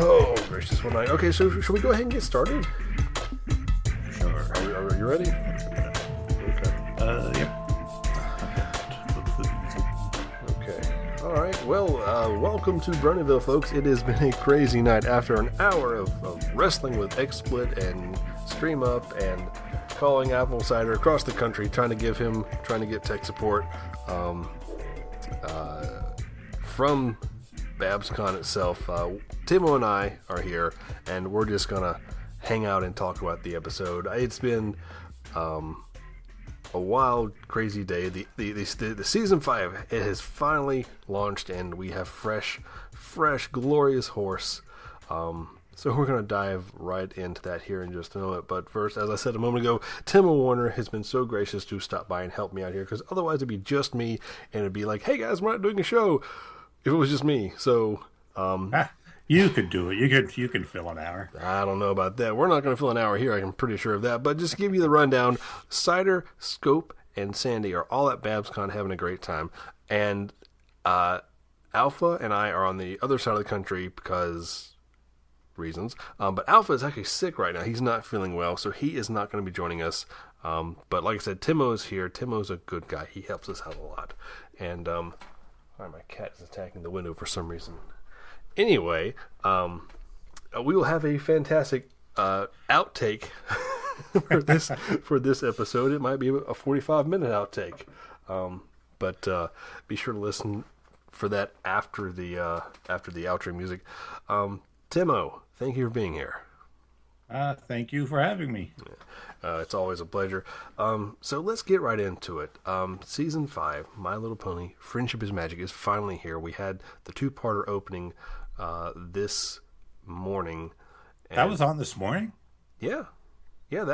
Oh, gracious one night. Okay, so should we go ahead and get started? Sure. Are you ready? Okay. Yep. Okay. All right. Well, welcome to Bronyville, folks. It has been a crazy night after an hour of wrestling with XSplit and Stream Up and calling Apple Cider across the country, trying to get tech support from BabsCon itself. Timmo and I are here, and we're just gonna hang out and talk about the episode. It's been a wild, crazy day. The season 5, it has finally launched, and we have fresh, glorious horse. So we're going to dive right into that here in just a moment. But first, as I said a moment ago, Timmo Warner has been so gracious to stop by and help me out here, because otherwise it'd be just me, and it'd be like, hey guys, we're not doing a show if it was just me. So you could do it. You can fill an hour. I don't know about that. We're not going to fill an hour here. I'm pretty sure of that. But just to give you the rundown, Cider, Scope, and Sandy are all at BabsCon having a great time. And Alpha and I are on the other side of the country because reasons. But Alpha is actually sick right now. He's not feeling well, so he is not going to be joining us. But like I said, Timmo is here. Timmo's a good guy. He helps us out a lot. And my cat is attacking the window for some reason. Anyway, we will have a fantastic outtake for this episode. It might be a 45-minute outtake, but be sure to listen for that after the outro music. Timmo, thank you for being here. Thank you for having me. It's always a pleasure. So let's get right into it. Season 5, My Little Pony, Friendship is Magic, is finally here. We had the 2-parter opening this morning. That was on this morning? Yeah. Yeah,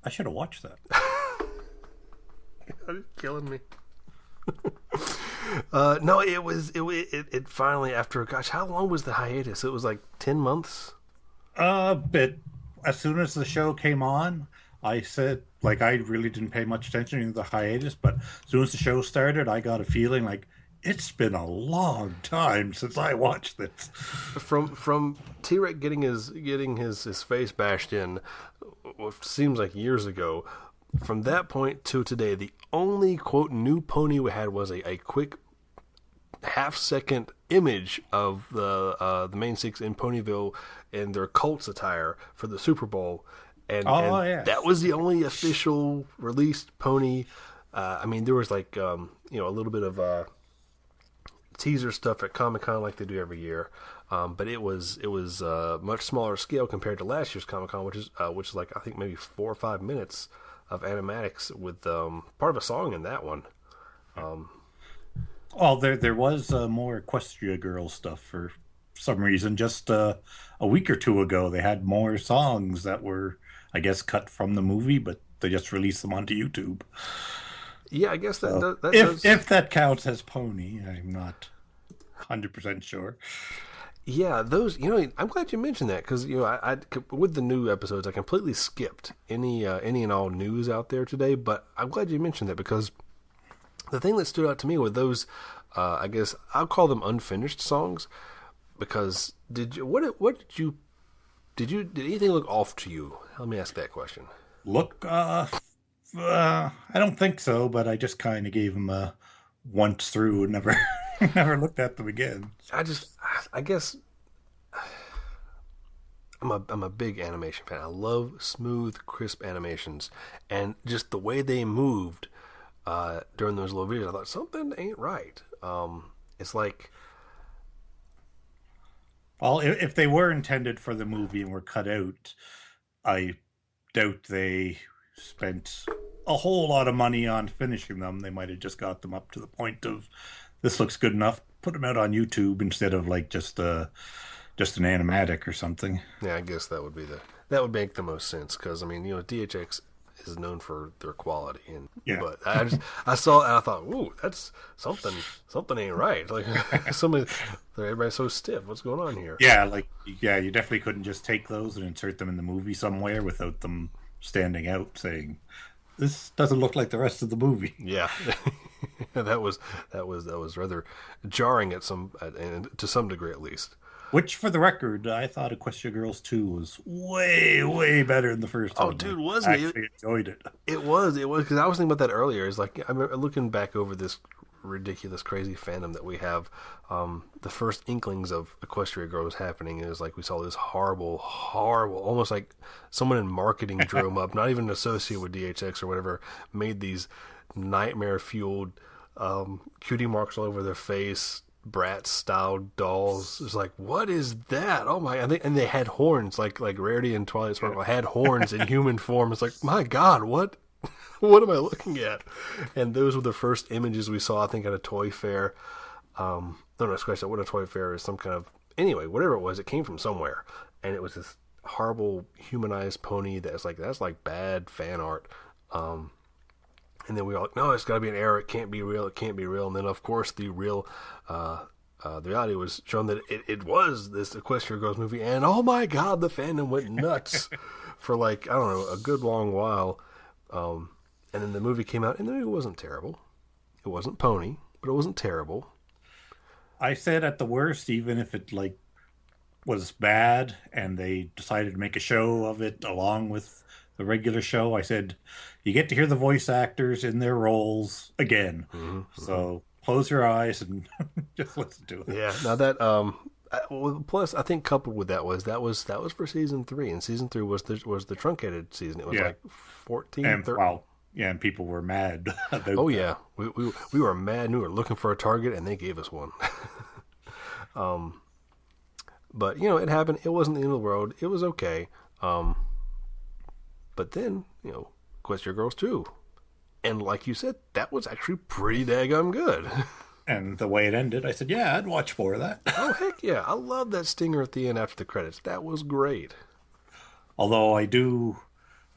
I should have watched that. You're killing me. No, it finally, after, gosh, how long was the hiatus? It was like 10 months? But as soon as the show came on, I said, like, I really didn't pay much attention to the hiatus, but as soon as the show started, I got a feeling like, it's been a long time since I watched this. From T-Rex getting his face bashed in, what seems like years ago, from that point to today, the only, quote, new pony we had was a quick half-second image of the main six in Ponyville in their Colts attire for the Super Bowl. And that was the only official released pony. I mean, there was like, a little bit of teaser stuff at Comic-Con like they do every year. But it was much smaller scale compared to last year's Comic-Con, which is like, I think maybe 4 or 5 minutes of animatics with part of a song in that one. There was more Equestria Girl stuff for some reason. Just a week or two ago, they had more songs that were, I guess, cut from the movie, but they just released them onto YouTube. Yeah, I guess if that counts as pony, I'm not 100% sure. Yeah, those. I'm glad you mentioned that, because I with the new episodes, I completely skipped any and all news out there today. But I'm glad you mentioned that, because the thing that stood out to me with those, I guess I'll call them unfinished songs, because did anything look off to you? Let me ask that question. Look, I don't think so, but I just kind of gave them a once through and never looked at them again. I guess I'm a big animation fan. I love smooth, crisp animations, and just the way they moved during those little videos, I thought something ain't right. It's like, well, if they were intended for the movie and were cut out, I doubt they spent a whole lot of money on finishing them. They might have just got them up to the point of, this looks good enough, put them out on YouTube instead of like just an animatic or something. Yeah, I guess that would make the most sense, because I mean, DHX is known for their quality, and yeah. But I saw it and I thought, ooh, that's something ain't right. Like everybody's so stiff. What's going on here? Yeah, you definitely couldn't just take those and insert them in the movie somewhere without them standing out saying, this doesn't look like the rest of the movie. Yeah. that was rather jarring to some degree, at least. Which, for the record, I thought Equestria Girls 2 was way, way better than the first Oh, one. dude, I wasn't it? actually enjoyed it. It was, because I was thinking about that earlier. It's like, I'm looking back over this ridiculous, crazy fandom that we have. The first inklings of Equestria Girls happening is like we saw this horrible, almost like someone in marketing drew them up, not even associated with DHX or whatever, made these nightmare-fueled cutie marks all over their face, Bratz-style dolls. It's like, what is that? Oh my! And they had horns, like Rarity and Twilight Sparkle had horns in human form. It's like, my God, what? What am I looking at? And those were the first images we saw, I think, at a toy fair. No, scratch that. What a toy fair is, some kind of, anyway, whatever it was, it came from somewhere, and it was this horrible humanized pony that's like bad fan art. And then we all, no, it's got to be an error. It can't be real. It can't be real. And then, of course, the reality was shown that it was this Equestria Girls movie. And, oh, my God, the fandom went nuts for, like, I don't know, a good long while. And then the movie came out, and the movie wasn't terrible. It wasn't pony, but it wasn't terrible. I said at the worst, even if it, like, was bad and they decided to make a show of it along with the regular show, I said, you get to hear the voice actors in their roles again. Mm-hmm. So close your eyes and just listen to it. Yeah. Now that plus I think coupled with that was for season 3, and season 3 was the truncated season. It was like 14, and 13. wow. Yeah, and people were mad about that. Yeah, we were mad, and we were looking for a target, and they gave us one. But it happened. It wasn't the end of the world. It was okay. But then, Equestria Girls 2. And like you said, that was actually pretty daggum good. And the way it ended, I said, yeah, I'd watch more of that. Oh, heck yeah. I love that stinger at the end after the credits. That was great. Although I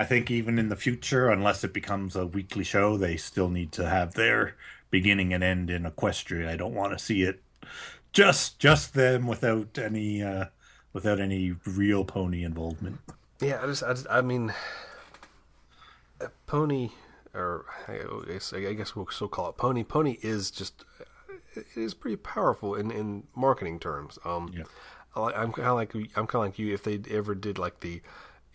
think even in the future, unless it becomes a weekly show, they still need to have their beginning and end in Equestria. I don't want to see it just them without any real pony involvement. Yeah, I mean, pony, or I guess we'll still call it pony. Pony is just, it is pretty powerful in marketing terms. Yeah. I'm kind of like you. If they ever did like the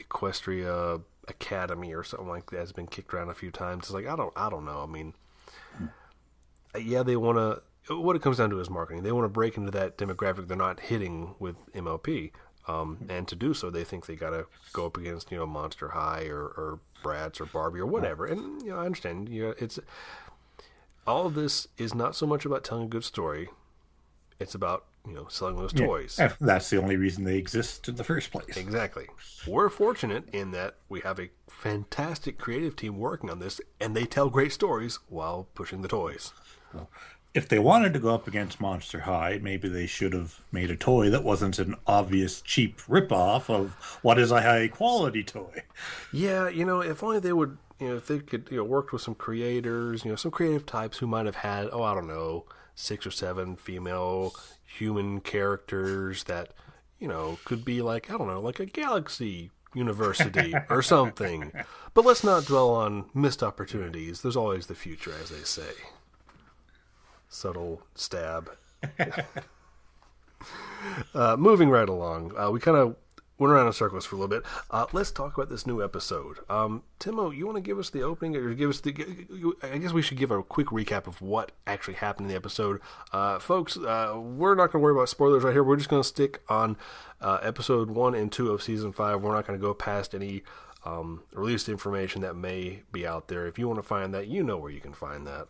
Equestria Academy or something like that, has been kicked around a few times. It's like I don't know. I mean, yeah, they want to. What it comes down to is marketing. They want to break into that demographic they're not hitting with MLP. And to do so, they think they got to go up against, Monster High or Bratz or Barbie or whatever. And, I understand. It's all of this is not so much about telling a good story. It's about, selling those toys. That's the only reason they exist in the first place. Exactly. We're fortunate in that we have a fantastic creative team working on this, and they tell great stories while pushing the toys. Well, if they wanted to go up against Monster High, maybe they should have made a toy that wasn't an obvious cheap ripoff of what is a high-quality toy. Yeah, if only they would, if they could, worked with some creators, some creative types who might have had, I don't know, 6 or 7 female human characters that, could be like, I don't know, like a Galaxy University or something. But let's not dwell on missed opportunities. There's always the future, as they say. Subtle stab. Moving right along, we kind of went around in circles for a little bit. Let's talk about this new episode. Timmo, you want to give us the opening, or give us I guess we should give a quick recap of what actually happened in the episode. Folks, we're not going to worry about spoilers right here. We're just going to stick on episode 1 and 2 of season 5. We're not going to go past any released information that may be out there. If you want to find that, you know where you can find that.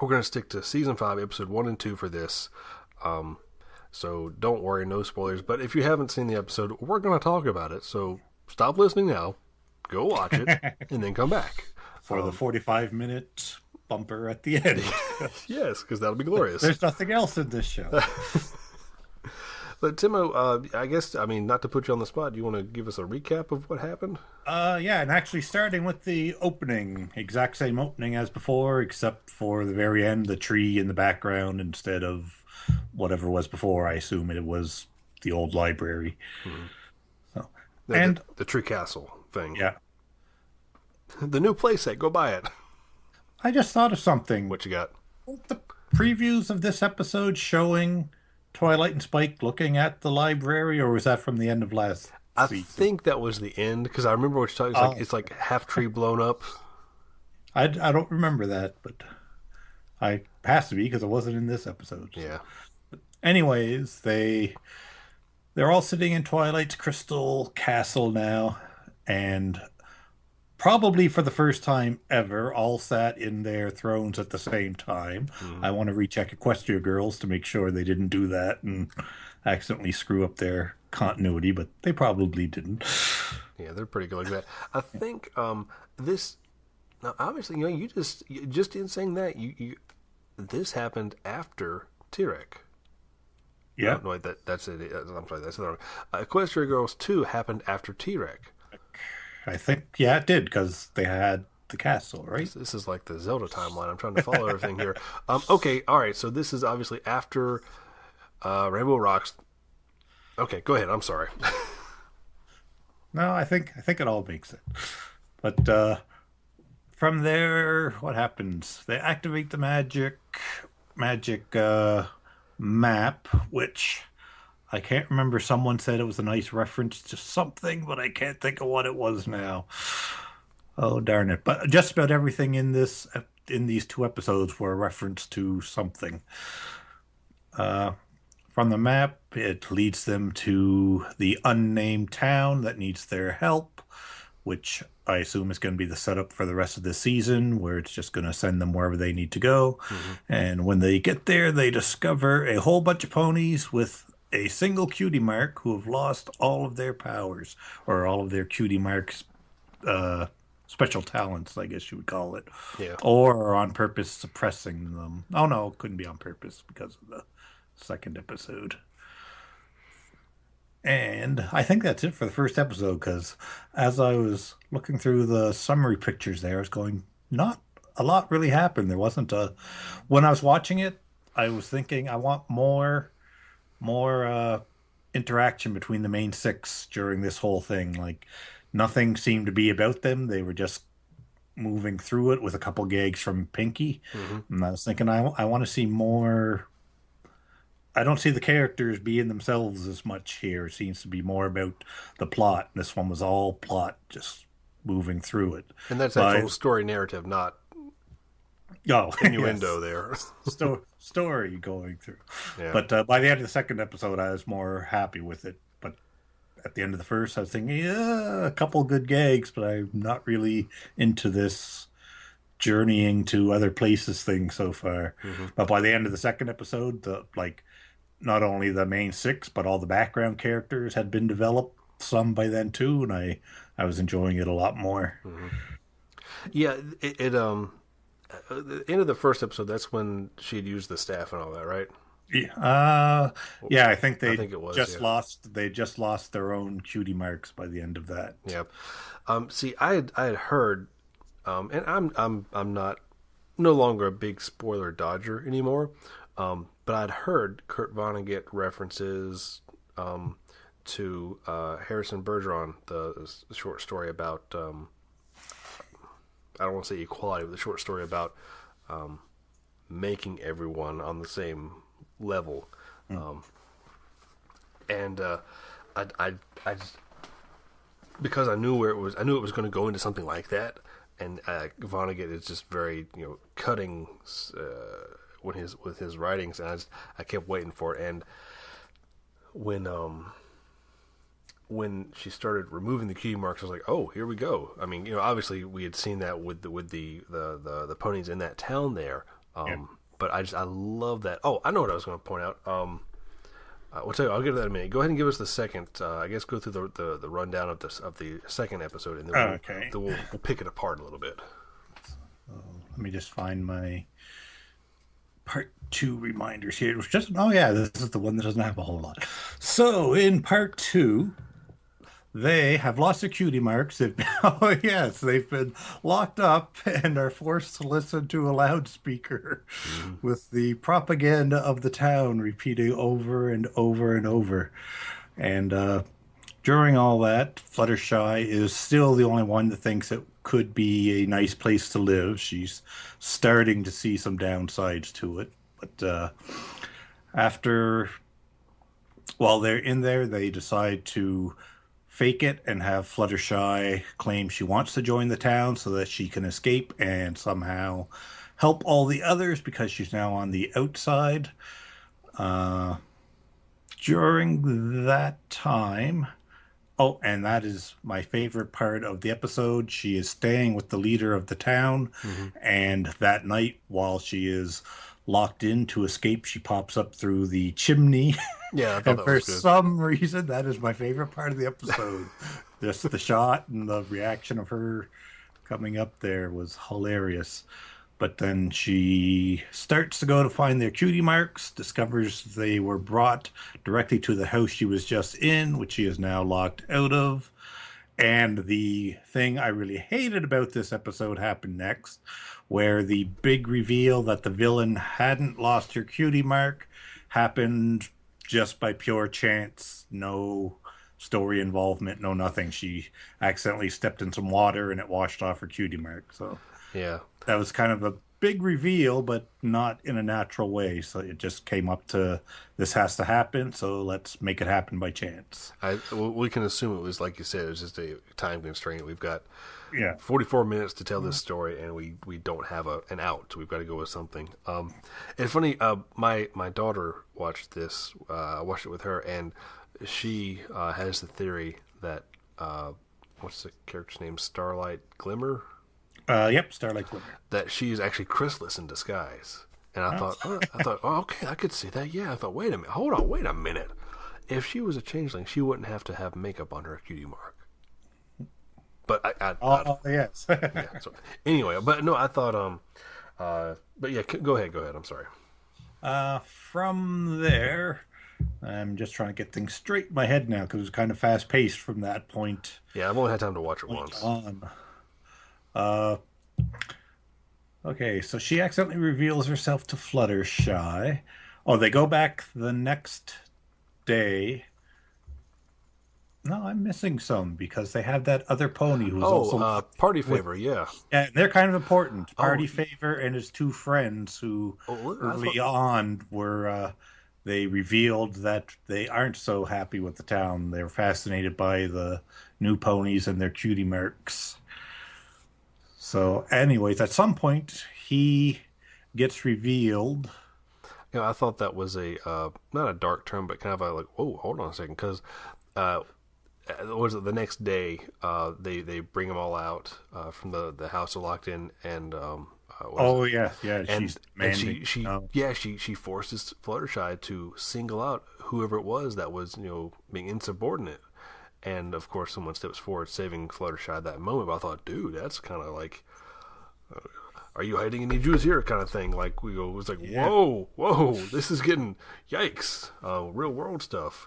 We're going to stick to season 5, episode 1 and 2 for this. So don't worry, no spoilers. But if you haven't seen the episode, we're going to talk about it. So stop listening now, go watch it, and then come back. For the 45-minute bumper at the end. Yes, because that'll be glorious. There's nothing else in this show. But Timmo, I guess, not to put you on the spot, do you want to give us a recap of what happened? Yeah, and actually starting with the opening, exact same opening as before, except for the very end, the tree in the background instead of whatever was before. I assume it was the old library. Mm-hmm. So, the tree castle thing. Yeah. The new playset, go buy it. I just thought of something. What you got? The previews of this episode showing Twilight and Spike looking at the library, or was that from the end of last I season? think that was the end because I remember what you're talking. Oh, It's like half tree blown up. I don't remember that, but I has to be because it wasn't in this episode. Yeah. Anyways, they're all sitting in Twilight's crystal castle now, and probably for the first time ever, all sat in their thrones at the same time. Hmm. I want to recheck Equestria Girls to make sure they didn't do that and accidentally screw up their continuity, but they probably didn't. Yeah, they're pretty good like that. I think this. Now, obviously, you just in saying that you this happened after Tirek. No, Yeah, no, wait, that's it. I'm sorry, that's the wrong. Equestria Girls 2 happened after Tirek. I think, yeah, it did because they had the castle, right? This is like the Zelda timeline. I'm trying to follow everything here. Okay, all right. So this is obviously after Rainbow Rocks. Okay, go ahead. I'm sorry. No, I think it all makes sense. But from there, what happens? They activate the magic map, which I can't remember. Someone said it was a nice reference to something, but I can't think of what it was now. Oh darn it! But just about everything in these two episodes were a reference to something. Uh, from the map, it leads them to the unnamed town that needs their help, which I assume is going to be the setup for the rest of the season, where it's just going to send them wherever they need to go. Hmm. And when they get there, they discover a whole bunch of ponies with a single cutie mark who have lost all of their powers, or all of their cutie marks, uh, special talents, I guess you would call it, Yeah. or are on purpose suppressing them. Oh no, it couldn't be on purpose because of the second episode. And I think that's it for the first episode because as I was looking through the summary pictures there, I was going, not a lot really happened. There wasn't a. When I was watching it, I was thinking, I want more interaction between the main six during this whole thing. Like, nothing seemed to be about them. They were just moving through it with a couple gags from Pinky. Hmm. And I was thinking, I want to see more. I don't see the characters being themselves as much here. It seems to be more about the plot. This one was all plot, just moving through it. And that's But actual story narrative, not oh, innuendo yes, there. story going through. Yeah. But by the end of the second episode, I was more happy with it. But at the end of the first, I was thinking, yeah, a couple good gags, but I'm not really into this journeying to other places thing so far. Hmm. But by the end of the second episode, the like not only the main six, but all the background characters had been developed some by then too, and I was enjoying it a lot more. Hmm. Yeah. The end of the first episode. That's when she had used the staff and all that, right? Yeah, yeah, I think I think it was. just Yeah. lost their own cutie marks by the end of that. Yeah. See, I had heard, and I'm not no longer a big spoiler dodger anymore. But I'd heard Kurt Vonnegut references to Harrison Bergeron, the short story about I don't want to say equality, but the short story about making everyone on the same level. And I just, because I knew where it was, I knew it was going to go into something like that. And Vonnegut is just very, cutting with his writings, and I kept waiting for it. And when she started removing the cutie marks, I was like, oh, here we go. I mean, obviously we had seen that with the ponies in that town there. Yeah. But I love that. Oh, I know what I was going to point out. I'll tell you. I'll give that in a minute. Go ahead and give us the second. I guess go through the rundown of the second episode, and then Okay. we'll pick it apart a little bit. Let me just find my part two reminders here. It was just, oh yeah, this is the one that doesn't have a whole lot. So in part two, they have lost their cutie marks. Oh yes, they've been locked up and are forced to listen to a loudspeaker with the propaganda of the town repeating over and over and over. And during all that, Fluttershy is still the only one that thinks it could be a nice place to live. She's starting to see some downsides to it. But after while they're in there, they decide to fake it and have Fluttershy claim she wants to join the town so that she can escape and somehow help all the others because she's now on the outside. Uh, During that time, oh, and that is my favorite part of the episode. She is staying with the leader of the town, and that night, while she is locked in to escape, she pops up through the chimney. Yeah, I thought And that for was good. some reason, that is my favorite part of the episode. Just the shot and the reaction of her coming up there was hilarious. But then she starts to go to find their cutie marks, discovers they were brought directly to the house she was just in, which she is now locked out of. And the thing I really hated about this episode happened next, where the big reveal that the villain hadn't lost her cutie mark happened just by pure chance. No story involvement, no nothing. She accidentally stepped in some water and it washed off her cutie mark. So Yeah. that was kind of a big reveal, but not in a natural way. So it just came up to this has to happen, so let's make it happen by chance. We can assume it was, like you said, it was just a time constraint. We've got Yeah. 44 minutes to tell this story, and we don't have an out. We've got to go with something. It's funny. My daughter watched this. I watched it with her, and she has the theory that what's the character's name? Starlight Glimmer. Yep, Starlight Glimmer. That she is actually Chrysalis in disguise. And I thought, oh, okay, I could see that. Yeah, I thought, wait a minute, hold on, wait a minute. If she was a changeling, she wouldn't have to have makeup on her cutie mark. But Yes. yeah. So anyway, but no, I thought, but yeah, go ahead. I'm sorry. From there, I'm just trying to get things straight in my head now because it was kind of fast paced from that point Yeah, I've only had time to watch it once. on. Okay, so she accidentally reveals herself to Fluttershy. Oh, they go back the next day. No, I'm missing some because they have that other pony who's also Party Favor, yeah. yeah, they're kind of important. Party Favor and his two friends who early on were they revealed that they aren't so happy with the town. They're fascinated by the new ponies and their cutie marks. So, anyways, at some point he gets revealed. Yeah, I thought that was a not a dark turn, but kind of a like, whoa, hold on a second, because was it the next day? They bring them all out from the house they're locked in, and Yeah, and, she's demanding. she forces Fluttershy to single out whoever it was that was being insubordinate, and of course someone steps forward saving Fluttershy at that moment. But I thought, dude, that's kind of like. Are you hiding any Jews here? Kind of thing. Like it was like, whoa, this is getting yikes, real world stuff.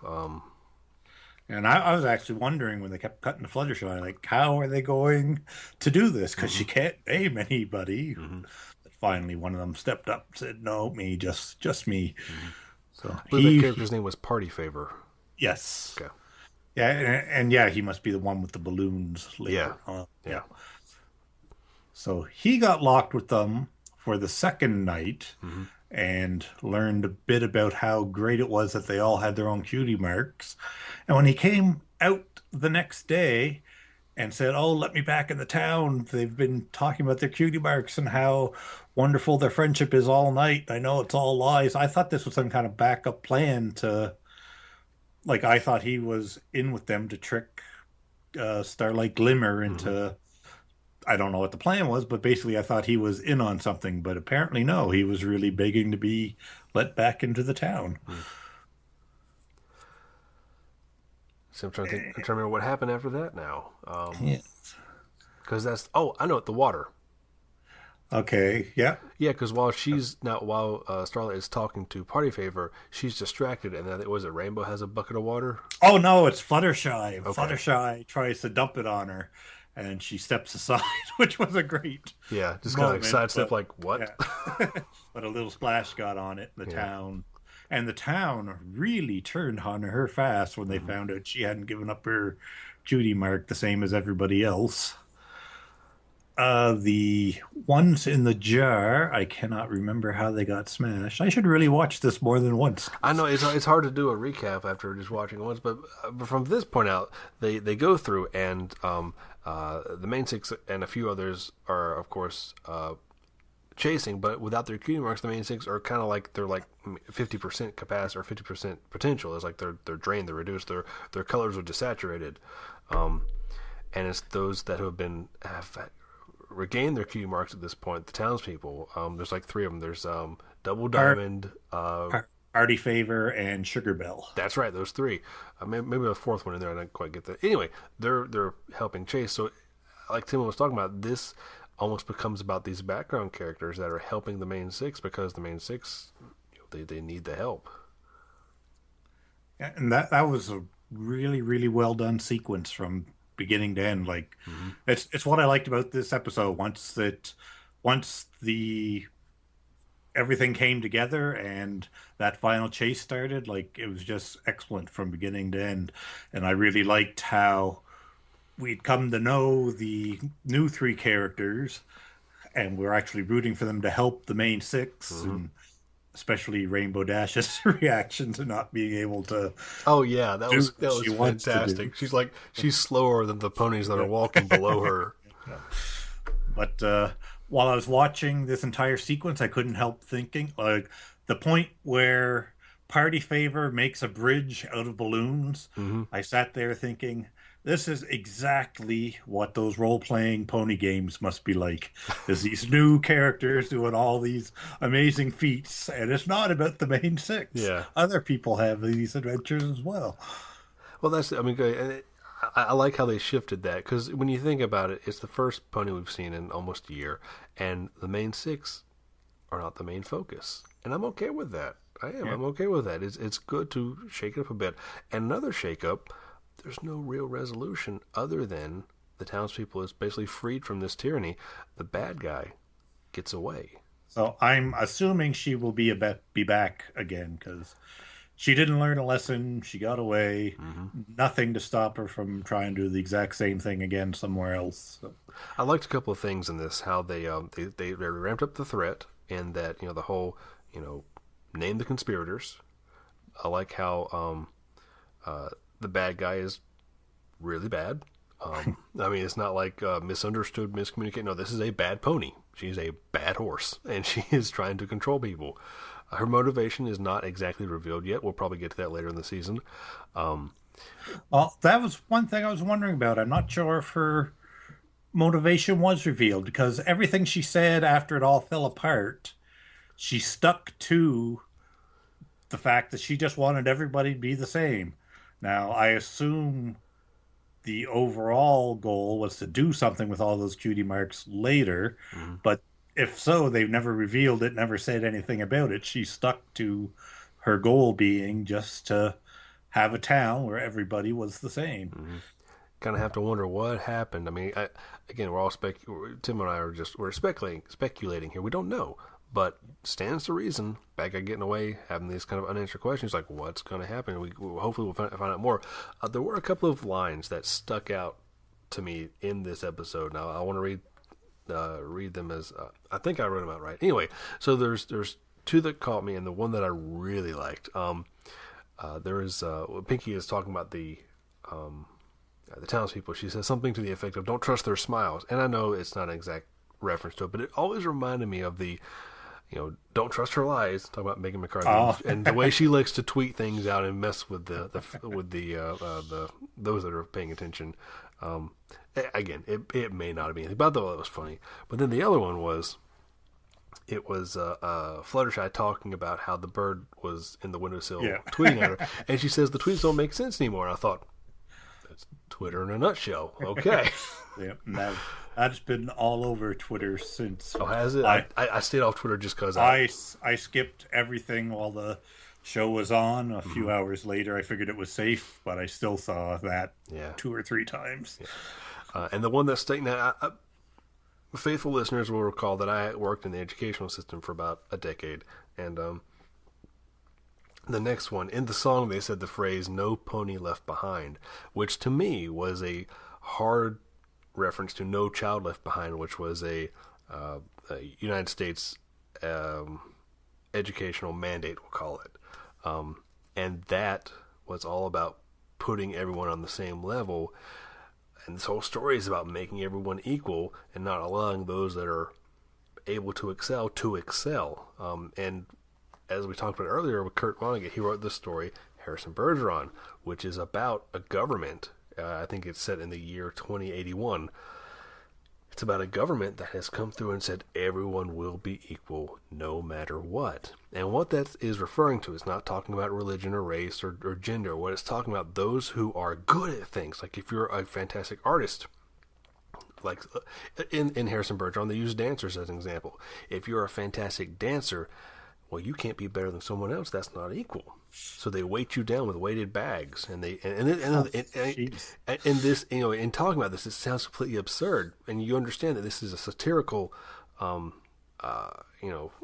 And I was actually wondering when they kept cutting to Fluttershy, like, how are they going to do this? Because she can't name anybody. But finally, one of them stepped up and said, no, me, just me. So I believe the character's name was Party Favor. Yes. Okay. Yeah, and yeah, he must be the one with the balloons later. Yeah. So he got locked with them for the second night and learned a bit about how great it was that they all had their own cutie marks. And when he came out the next day and said, oh, let me back in the town, they've been talking about their cutie marks and how wonderful their friendship is all night. I know it's all lies. I thought this was some kind of backup plan to, like, I thought he was in with them to trick Starlight Glimmer into... I don't know what the plan was, but basically I thought he was in on something, but apparently no, he was really begging to be let back into the town. So I'm trying to remember what happened after that now. Yes. Because I know it, the water. Okay, yeah. Yeah, because while Starlight is talking to Party Favor, she's distracted, and then was it Rainbow has a bucket of water? Oh no, it's Fluttershy. Okay. Fluttershy tries to dump it on her, and she steps aside, which was a great just kind of like sidestep, like what? Yeah. But a little splash got on it. The town really turned on her fast when they found out she hadn't given up her cutie mark the same as everybody else. The ones in the jar, I cannot remember how they got smashed. I should really watch this more than once. I know it's hard to do a recap after just watching it once, but from this point out, they go through and the main six and a few others are of course chasing, but without their cutie marks, the main six are kind of like they're like 50% capacity or 50% potential. It's like they're drained, they're reduced, their colors are desaturated, and it's those that have regained their cutie marks at this point. The townspeople, there's like three of them. There's Double Diamond, Artie Favor, and Sugar Bell. That's right, those three. Maybe a fourth one in there. I didn't quite get that. Anyway, they're helping Chase. So, like Tim was talking about, this almost becomes about these background characters that are helping the main six because the main six, they need the help. Yeah, and that was a really, really well done sequence from beginning to end. Like, it's what I liked about this episode. Once the everything came together and that final chase started, like, it was just excellent from beginning to end. And I really liked how we'd come to know the new three characters, and we're actually rooting for them to help the main six, and especially Rainbow Dash's reaction to not being able to. Oh yeah, that was fantastic. She's slower than the ponies that are walking below her. But while I was watching this entire sequence, I couldn't help thinking, like, the point where Party Favor makes a bridge out of balloons. I sat there thinking, this is exactly what those role-playing pony games must be like. Is these new characters doing all these amazing feats, and it's not about the main six. Yeah. Other people have these adventures as well. Well, I like how they shifted that, because when you think about it, it's the first pony we've seen in almost a year, and the main six are not the main focus. And I'm okay with that. I am. Yeah. I'm okay with that. It's good to shake it up a bit. And another shake up, there's no real resolution other than the townspeople is basically freed from this tyranny. The bad guy gets away. So I'm assuming she will be back again, because she didn't learn a lesson. She got away. Nothing to stop her from trying to do the exact same thing again somewhere else. So. I liked a couple of things in this. How they ramped up the threat, and that the whole name the conspirators. I like how the bad guy is really bad. It's not like misunderstood, miscommunicated. No, this is a bad pony. She's a bad horse, and she is trying to control people. Her motivation is not exactly revealed yet. We'll probably get to that later in the season. Well, that was one thing I was wondering about. I'm not sure if her motivation was revealed, because everything she said after it all fell apart, she stuck to the fact that she just wanted everybody to be the same. Now, I assume the overall goal was to do something with all those cutie marks later, but if so, they've never revealed it, never said anything about it. She stuck to her goal being just to have a town where everybody was the same. Kind of have to wonder what happened. Again, we're all Tim and I we're speculating here. We don't know. But stands to reason, bad guy getting away, having these kind of unanswered questions, like what's going to happen? Hopefully we'll find out more. There were a couple of lines that stuck out to me in this episode. Now I want to read them as I think I wrote them out right. Anyway, so there's two that caught me, and the one that I really liked. There is Pinky is talking about the townspeople. She says something to the effect of "Don't trust their smiles," and I know it's not an exact reference to it, but it always reminded me of the don't trust her lies. Talk about Megan McCarthy and the way she likes to tweet things out and mess with the those that are paying attention. Again, it may not be anything, but I thought it was funny. But then the other one was Fluttershy talking about how the bird was in the windowsill tweeting at her, and she says the tweets don't make sense anymore. And I thought, that's Twitter in a nutshell. Okay. Yeah. That's been all over Twitter since. Oh, has it? I stayed off Twitter just because I skipped everything while the show was on. A few hours later, I figured it was safe, but I still saw that 2 or 3 times. Yeah. And the one that's sticking out, faithful listeners will recall that I worked in the educational system for about a decade, and the next one, in the song they said the phrase "no pony left behind," which to me was a hard reference to No Child Left Behind, which was a United States educational mandate, we'll call it. And that was all about putting everyone on the same level. And this whole story is about making everyone equal and not allowing those that are able to excel to excel. And as we talked about earlier with Kurt Vonnegut, he wrote this story, Harrison Bergeron, which is about a government. I think it's set in the year 2081. It's about a government that has come through and said everyone will be equal no matter what. And what that is referring to is not talking about religion or race or gender. What it's talking about, those who are good at things. Like if you're a fantastic artist, like in Harrison Bergeron, they use dancers as an example. If you're a fantastic dancer, well, you can't be better than someone else. That's not equal. So they weight you down with weighted bags, and this, in talking about this, it sounds completely absurd, and you understand that this is a satirical,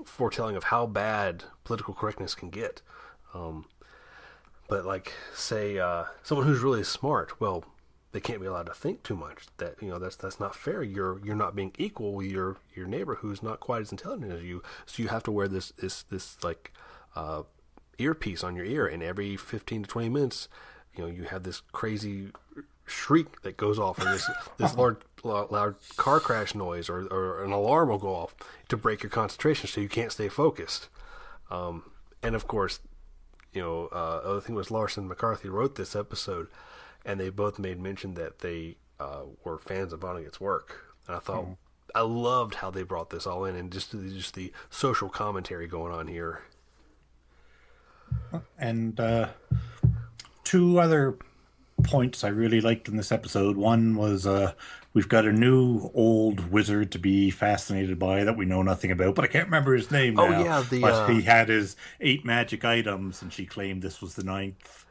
foretelling of how bad political correctness can get. But like, say, someone who's really smart, well, they can't be allowed to think too much. That's not fair. You're not being equal with your neighbor who's not quite as intelligent as you. So you have to wear this earpiece on your ear, and every 15 to 20 minutes, you have this crazy shriek that goes off, and this loud car crash noise or an alarm will go off to break your concentration, so you can't stay focused. And of course, other thing was Larson McCarthy wrote this episode, and they both made mention that they were fans of Vonnegut's work. And I thought, I loved how they brought this all in, and just the social commentary going on here. And two other points I really liked in this episode. One was we've got a new old wizard to be fascinated by that we know nothing about, but I can't remember his name now. Oh, yeah. But he had his 8 magic items, and she claimed this was the 9th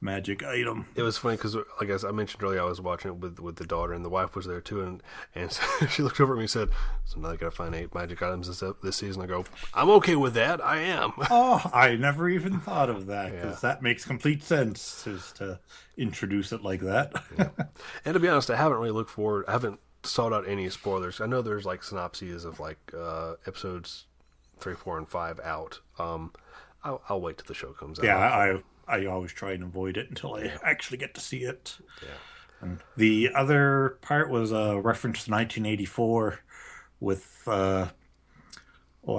magic item. It was funny because, like as I mentioned earlier, I was watching it with the daughter, and the wife was there too, and she looked over at me and said, "So now I gotta find 8 magic items this season." I go, "I'm okay with that. I am." Oh, I never even thought of that, because that makes complete sense to introduce it like that. Yeah. And to be honest, I haven't sought out any spoilers. I know there's like synopses of like episodes 3, 4, and 5 out. I'll wait till the show comes out. Yeah, I always try and avoid it until I actually get to see it. Yeah. And the other part was a reference to 1984 with, I've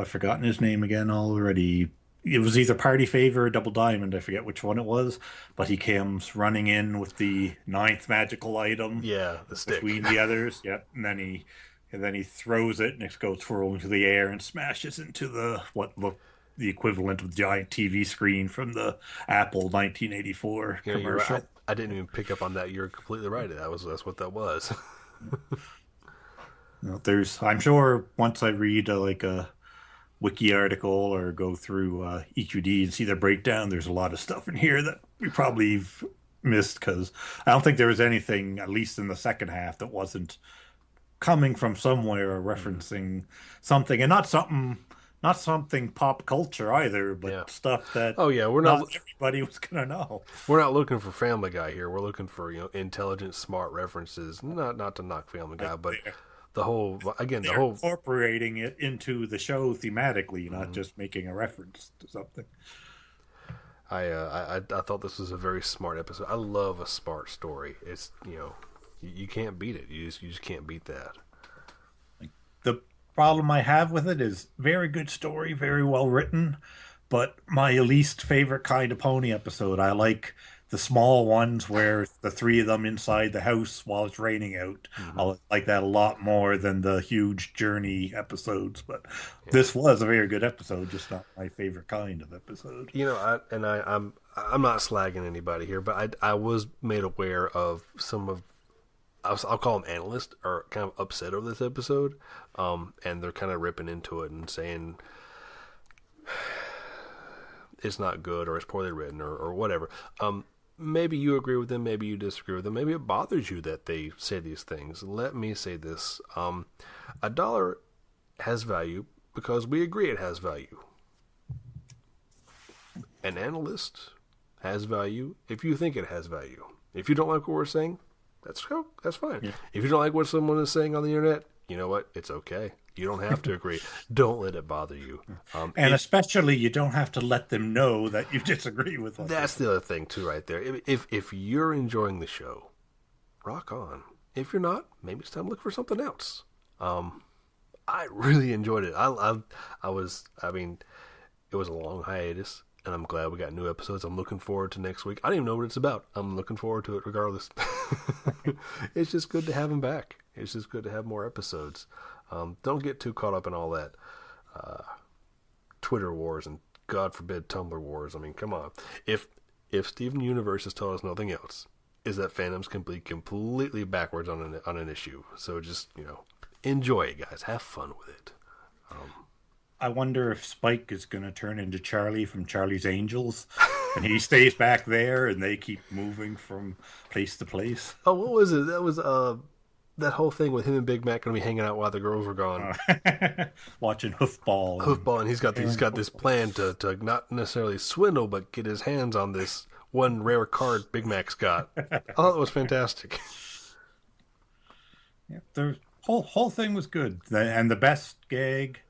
forgotten his name again already. It was either Party Favor or Double Diamond. I forget which one it was. But he comes running in with the 9th magical item. Yeah, the stick. Between the others. Yep. And then he throws it, and it goes twirling through the air and smashes into the equivalent of the giant TV screen from the Apple 1984 commercial. Right. I didn't even pick up on that. You're completely right. That's what that was. I'm sure once I read a wiki article or go through EQD and see their breakdown, there's a lot of stuff in here that we probably missed, because I don't think there was anything, at least in the second half, that wasn't coming from somewhere or referencing something, and not something pop culture either, but stuff that we're not everybody was gonna know. We're not looking for Family Guy here. We're looking for intelligent, smart references. Not to knock Family Guy, but the whole incorporating it into the show thematically, not just making a reference to something. I thought this was a very smart episode. I love a smart story. It's you can't beat it. You just can't beat that. The problem I have with it is very good story, very well written, but my least favorite kind of pony episode. I like the small ones where the 3 of them inside the house while it's raining out. I like that a lot more than the huge journey episodes, but this was a very good episode, just not my favorite kind of episode. I'm not slagging anybody here, but I was made aware of some of, I'll call them analysts, are kind of upset over this episode, and they're kind of ripping into it and saying it's not good or it's poorly written or whatever. Maybe you agree with them, maybe you disagree with them, maybe it bothers you that they say these things. Let me say this. $1 has value because we agree it has value. An analyst has value if you think it has value. If you don't like what we're saying, That's cool. That's fine. Yeah. If you don't like what someone is saying on the internet, you know what? It's okay. You don't have to agree. Don't let it bother you. And especially, you don't have to let them know that you disagree with them. That's the other thing, too, right there. If you're enjoying the show, rock on. If you're not, maybe it's time to look for something else. I really enjoyed it. I mean, it was a long hiatus, and I'm glad we got new episodes. I'm looking forward to next week. I don't even know what it's about. I'm looking forward to it regardless. It's just good to have them back. It's just good to have more episodes. Don't get too caught up in all that Twitter wars and, God forbid, Tumblr wars. I mean, come on. If Steven Universe has taught us nothing else, is that fandoms can be completely backwards on an issue. So just, enjoy it, guys. Have fun with it. I wonder if Spike is going to turn into Charlie from Charlie's Angels, and he stays back there, and they keep moving from place to place. Oh, what was it? That was that whole thing with him and Big Mac going to be hanging out while the girls were gone, watching hoofball. And he's got this plan to not necessarily swindle, but get his hands on this one rare card Big Mac's got. I thought it was fantastic. Yeah, the whole thing was good, and the best gag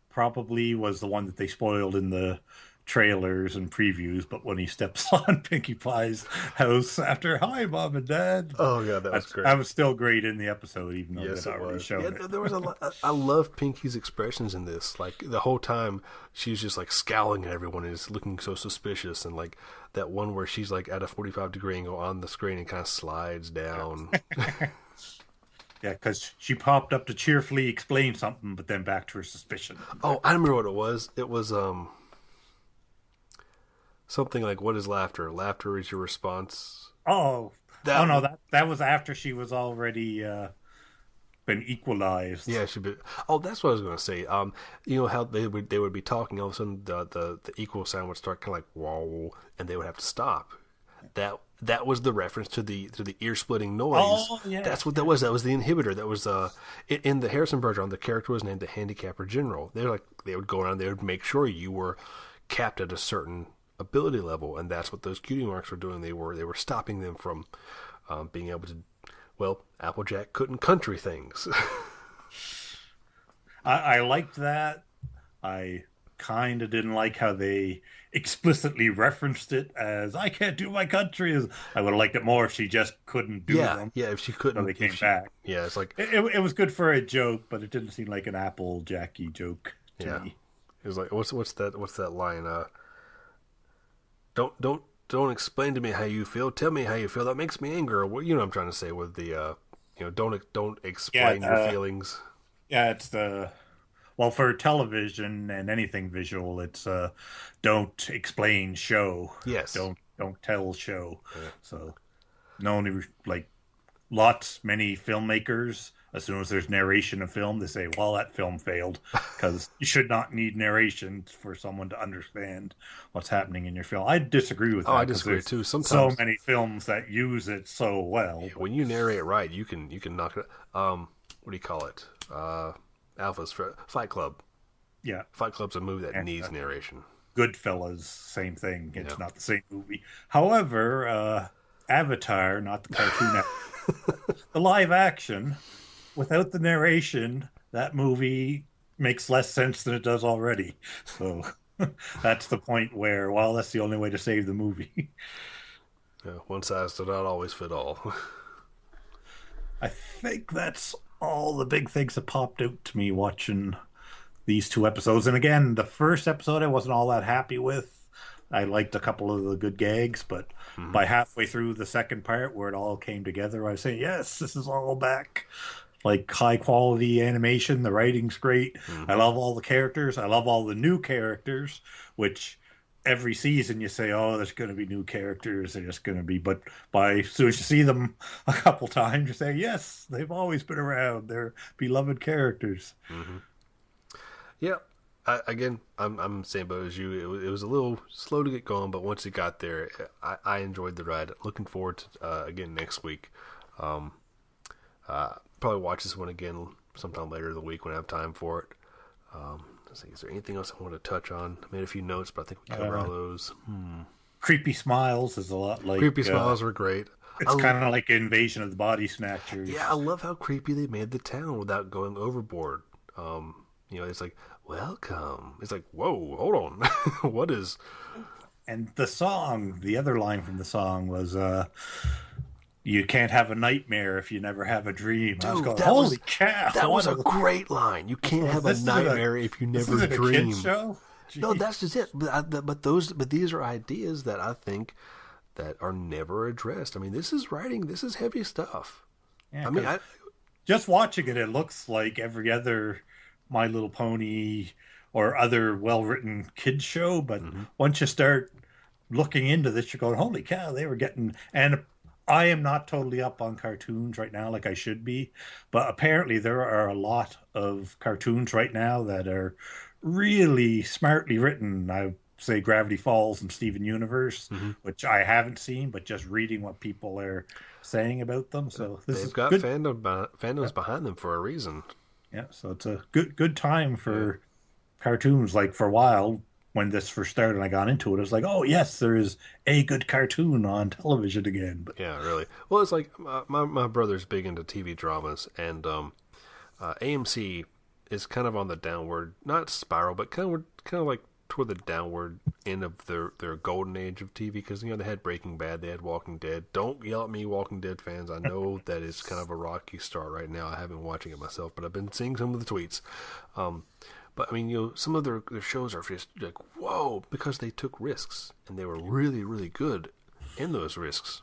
probably was the one that they spoiled in the trailers and previews, but when he steps on Pinkie Pie's house after "Hi, Mom and Dad." Oh yeah, that was great. That was still great in the episode, even though yes, they had already shown it. There was a lot. I love Pinkie's expressions in this. Like the whole time, she's just like scowling at everyone and is looking so suspicious. And like that one where she's like at a 45-degree angle on the screen and kind of slides down. Yeah, because she popped up to cheerfully explain something, but then back to her suspicion. Oh, I remember what it was. It was something like, "What is laughter? Laughter is your response." Oh, that was after she was already been equalized. Yeah, she'd be. Oh, that's what I was going to say. You know how they would be talking, all of a sudden the equal sound would start kind of like whoa, and they would have to stop. That was the reference to the ear splitting noise. Oh, yeah. That's what that was. That was the inhibitor. That was in the Harrison version. The character was named the Handicapper General. They would go around. They would make sure you were capped at a certain ability level, and that's what those cutie marks were doing. They were stopping them from being able to. Well, Applejack couldn't country things. I liked that. I kind of didn't like how they explicitly referenced it as "I can't do my country." I would have liked it more if she just couldn't do them. Yeah, if she couldn't, so they came back. Yeah, it's like it was good for a joke, but it didn't seem like an Applejacky joke to me. It was like, what's that line? Don't explain to me how you feel. Tell me how you feel. That makes me angry. Or you know what I'm trying to say with the don't explain your feelings. Yeah, it's well, for television and anything visual, it's don't explain, show. Yes. Don't tell, show. Yeah. So many filmmakers, as soon as there's narration of film, they say, well, that film failed, because you should not need narration for someone to understand what's happening in your film. I disagree with that. I disagree too. Sometimes so many films that use it so well. Yeah, when you narrate right, you can knock it. What do you call it? Alpha's for Fight Club. Yeah. Fight Club's a movie that needs narration. Goodfellas, same thing. It's not the same movie. However, Avatar, not the cartoon, the live action, without the narration, that movie makes less sense than it does already. So that's the point where, well, that's the only way to save the movie. Yeah, one size does not always fit all. I think that's all the big things that popped out to me watching these two episodes. And again, the first episode I wasn't all that happy with. I liked a couple of the good gags, but by halfway through the second part where it all came together, I say, yes, this is all back. Like high quality animation, the writing's great. I love all the characters. I love all the new characters, which every season you say, oh, there's going to be new characters. They're just going to be, but as soon as you see them a couple times, you say, yes, they've always been around. They're beloved characters. Yeah. I'm the same boat as you. It was a little slow to get going, but once it got there, I enjoyed the ride. Looking forward to again next week. Probably watch this one again sometime later in the week when I have time for it. Let's see, is there anything else I want to touch on? I made a few notes, but I think we covered all those. Creepy Smiles is a lot like... Creepy Smiles were great. It's kind of like Invasion of the Body Snatchers. Yeah, I love how creepy they made the town without going overboard. It's like, welcome. It's like, whoa, hold on. What is... And the song, the other line from the song was, you can't have a nightmare if you never have a dream. Dude, I was going, holy cow. That was a great line. You can't have a nightmare if you never dream. This is a kid's show? No, that's just it. But these are ideas that I think that are never addressed. I mean, this is heavy stuff. Yeah, just watching it, it looks like every other My Little Pony or other well-written kids show, but once you start looking into this, you're going, holy cow, they were getting... And I am not totally up on cartoons right now like I should be, but apparently there are a lot of cartoons right now that are really smartly written. I say Gravity Falls and Steven Universe, which I haven't seen, but just reading what people are saying about them. So they've got fandoms behind them for a reason. Yeah, so it's a good time for cartoons. Like for a while, when this first started and I got into it, I was like, oh yes, there is a good cartoon on television again. But yeah, really. Well, it's like my brother's big into TV dramas, and AMC is kind of on the downward, not spiral, but kind of like toward the downward end of their golden age of TV, because they had Breaking Bad, they had Walking Dead. Don't yell at me, Walking Dead fans. I know that is kind of a rocky start right now. I haven't been watching it myself, but I've been seeing some of the tweets. But I mean, some of their shows are just like, whoa, because they took risks and they were really, really good in those risks.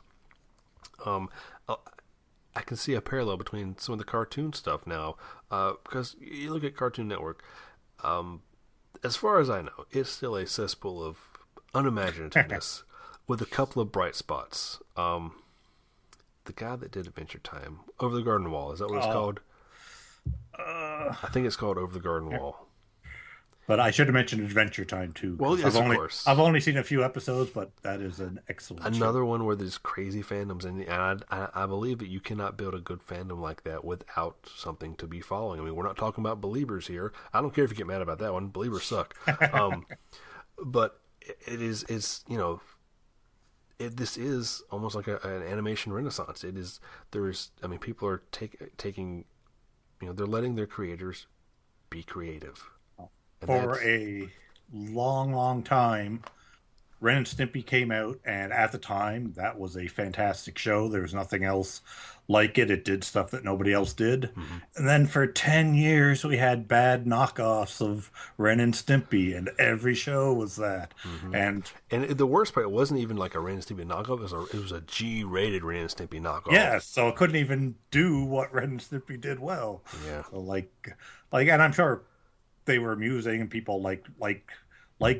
I can see a parallel between some of the cartoon stuff now, because you look at Cartoon Network. As far as I know, it's still a cesspool of unimaginativeness with a couple of bright spots. The guy that did Adventure Time, Over the Garden Wall, is that what it's called? I think it's called Over the Garden Wall. But I should have mentioned Adventure Time too. Well, yes, of course. I've only seen a few episodes, but that is an excellent show. One where there's crazy fandoms, and I believe that you cannot build a good fandom like that without something to be following. I mean, we're not talking about Believers here. I don't care if you get mad about that one. Believers suck. But this is almost like an animation renaissance. People are taking, they're letting their creators be creative. For a long, long time, Ren and Stimpy came out, and at the time, that was a fantastic show. There was nothing else like it. It did stuff that nobody else did. And then for 10 years, we had bad knockoffs of Ren and Stimpy, and every show was that. And the worst part, it wasn't even like a Ren and Stimpy knockoff. It was a G-rated Ren and Stimpy knockoff. Yeah, so it couldn't even do what Ren and Stimpy did well. Yeah. So and I'm sure they were amusing and people like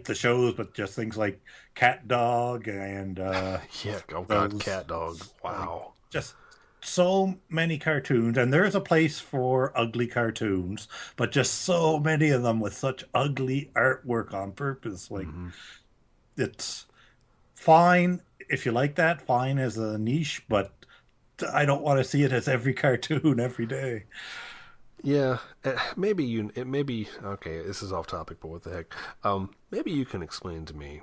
the shows, but just things like Cat Dog and Cat Dog, wow, just so many cartoons. And there's a place for ugly cartoons, but just so many of them with such ugly artwork on purpose. It's fine if you like that, fine as a niche, but I don't want to see it as every cartoon every day. Yeah, maybe okay, this is off topic, but what the heck? Maybe you can explain to me,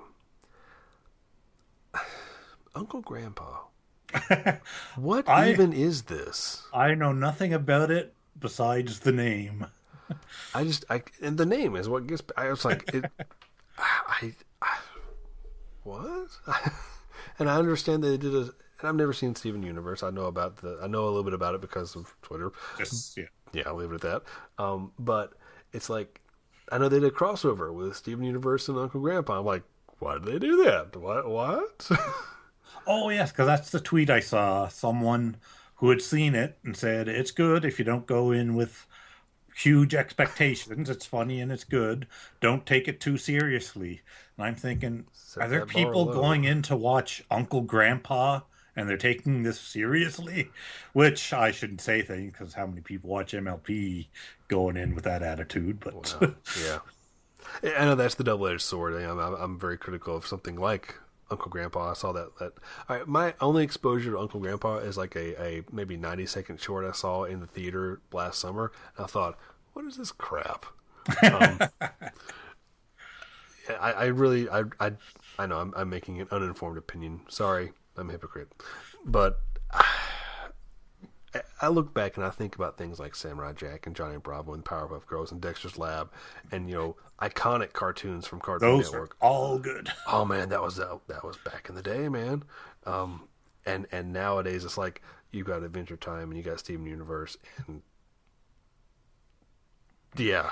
Uncle Grandpa. What even is this? I know nothing about it besides the name. And the name is what gets. I was like, what? And I understand that they did and I've never seen Steven Universe. I know a little bit about it because of Twitter. Yeah, I'll leave it at that. But it's like, I know they did a crossover with Steven Universe and Uncle Grandpa. I'm like, why did they do that? What? Oh, yes, because that's the tweet I saw. Someone who had seen it and said, it's good if you don't go in with huge expectations. It's funny and it's good. Don't take it too seriously. And I'm thinking, are there people going in to watch Uncle Grandpa and they're taking this seriously? Which I shouldn't say things, because how many people watch MLP going in with that attitude? But yeah, I know that's the double-edged sword. I'm very critical of something like Uncle Grandpa. I saw that. All right, my only exposure to Uncle Grandpa is like a maybe 90-second short I saw in the theater last summer. And I thought, what is this crap? I know I'm making an uninformed opinion. Sorry, I'm a hypocrite. But I look back and I think about things like Samurai Jack and Johnny Bravo and Powerpuff Girls and Dexter's Lab and iconic cartoons from Cartoon Those Network. are all good. Oh man, that was back in the day, man. And nowadays it's like you got Adventure Time and you got Steven Universe and yeah.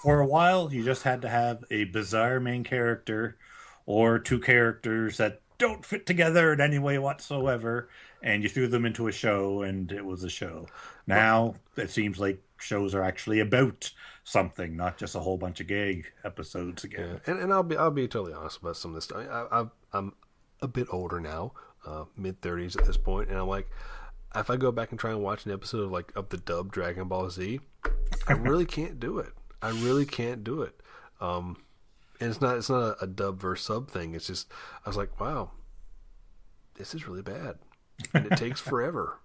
For a while, you just had to have a bizarre main character or two characters that don't fit together in any way whatsoever, and you threw them into a show, and it was a show. Now, it seems like shows are actually about something, not just a whole bunch of gag episodes again. Yeah. And I'll be totally honest about some of this stuff. I'm a bit older now, mid-30s at this point, and I'm like, if I go back and try and watch an episode of the dub Dragon Ball Z, I really can't do it. I really can't do it. And it's not a dub versus sub thing. It's just I was like, wow, this is really bad, and it takes forever.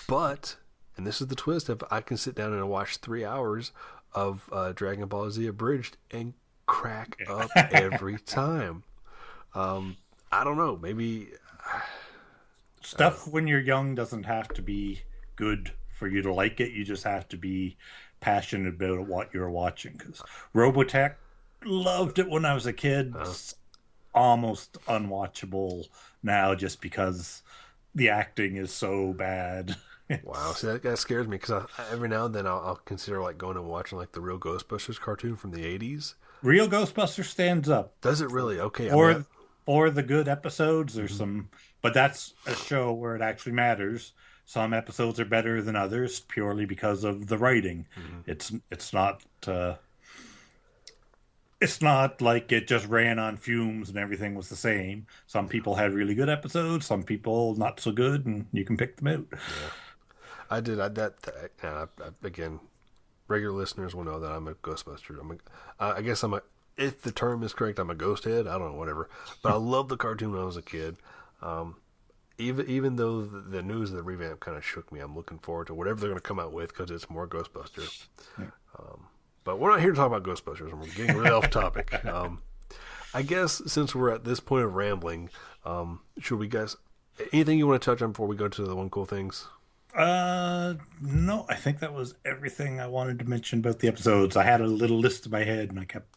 But and this is the twist: if I can sit down and watch 3 hours of Dragon Ball Z abridged and crack up every time. I don't know. Maybe stuff when you're young doesn't have to be good for you to like it. You just have to be passionate about what you're watching. Because Robotech, loved it when I was a kid. It's almost unwatchable now just because the acting is so bad. Wow, see that scares me because every now and then I'll consider going and watching the real Ghostbusters cartoon from the 80s. Real Ghostbusters stands up. Does it really? Okay. Or the good episodes. There's some, but that's a show where it actually matters. Some episodes are better than others purely because of the writing. Mm-hmm. It's not like it just ran on fumes and everything was the same. Some people had really good episodes, some people not so good, and you can pick them out. Yeah. I did. Again, regular listeners will know that I'm a Ghostbuster. I guess if the term is correct, I'm a ghost head. I don't know, whatever. But I loved the cartoon when I was a kid. Even though the news of the revamp kind of shook me, I'm looking forward to whatever they're going to come out with because it's more Ghostbusters. Yeah. But we're not here to talk about Ghostbusters, and we're getting really off topic. I guess since we're at this point of rambling, should we guys... Anything you want to touch on before we go to the one cool things? No, I think that was everything I wanted to mention about the episodes. I had a little list in my head, and I kept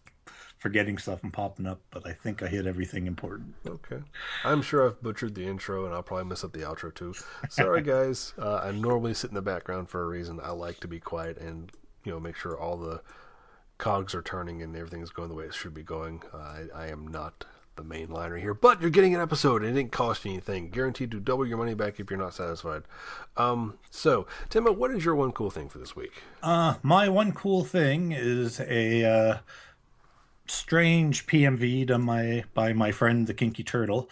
forgetting stuff and popping up, but I think I hit everything important. Okay. I'm sure I've butchered the intro, and I'll probably mess up the outro, too. Sorry, guys. I normally sit in the background for a reason. I like to be quiet and make sure all the cogs are turning and everything is going the way it should be going. I am not the main liner here, but you're getting an episode and it didn't cost you anything. Guaranteed to double your money back if you're not satisfied. So Timmo, what is your one cool thing for this week? My one cool thing is a strange PMV by my friend the Kinky Turtle.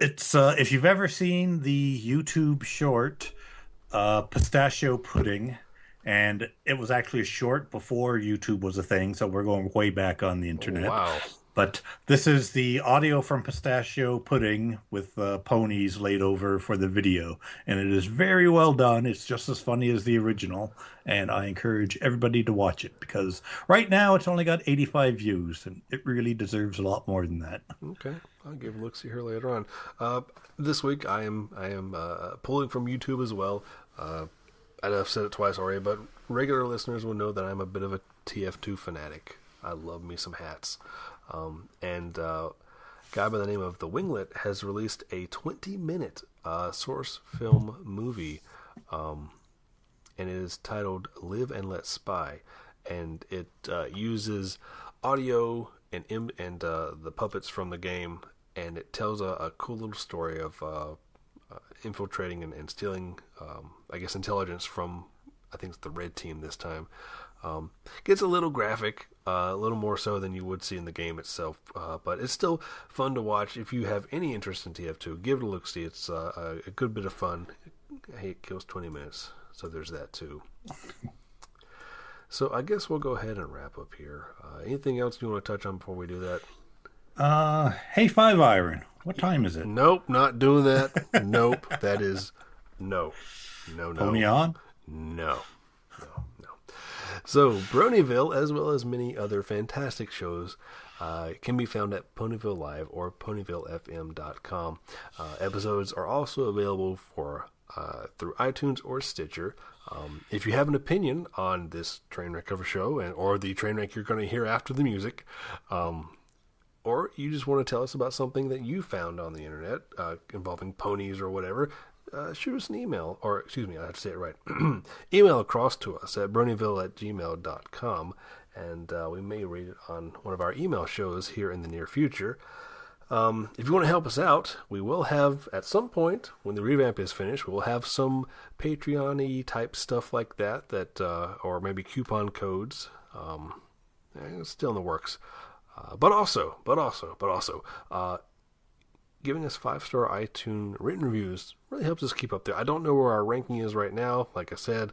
It's if you've ever seen the YouTube short Pistachio Pudding, and it was actually a short before YouTube was a thing, so we're going way back on the internet. Wow. But this is the audio from Pistachio Pudding with ponies laid over for the video. And it is very well done. It's just as funny as the original. And I encourage everybody to watch it because right now it's only got 85 views. And it really deserves a lot more than that. Okay. I'll give a look-see here later on. This week I am pulling from YouTube as well. I've said it twice already, but regular listeners will know that I'm a bit of a TF2 fanatic. I love me some hats. And a guy by the name of The Winglet has released a 20-minute source film movie, and it is titled Live and Let Spy, and it uses audio and the puppets from the game, and it tells a cool little story of infiltrating and stealing, I guess, intelligence from, I think it's the Red Team this time. Gets a little graphic, a little more so than you would see in the game itself, but it's still fun to watch. If you have any interest in TF2, give it a look-see. It's a good bit of fun. Hey, it kills 20 minutes, so there's that too. So I guess we'll go ahead and wrap up here. Anything else you want to touch on before we do that? Hey, Five Iron, what time is it? Nope, not doing that. Nope, that is no. Pony on? No. So, Bronyville, as well as many other fantastic shows, It can be found at Ponyville Live or ponyvillefm.com. Episodes are also available through iTunes or Stitcher. If you have an opinion on this Trainwreck of a show or the Trainwreck you're going to hear after the music, or you just want to tell us about something that you found on the internet involving ponies or whatever, shoot us an email, or excuse me, I have to say it right. Email across to us at bronyville@gmail.com, and we may read it on one of our email shows here in the near future. If you want to help us out, we will have, at some point, when the revamp is finished, we will have some Patreon-y type stuff like that, or maybe coupon codes. It's still in the works. But also, giving us 5-star iTunes written reviews really helps us keep up there. I don't know where our ranking is right now. Like I said,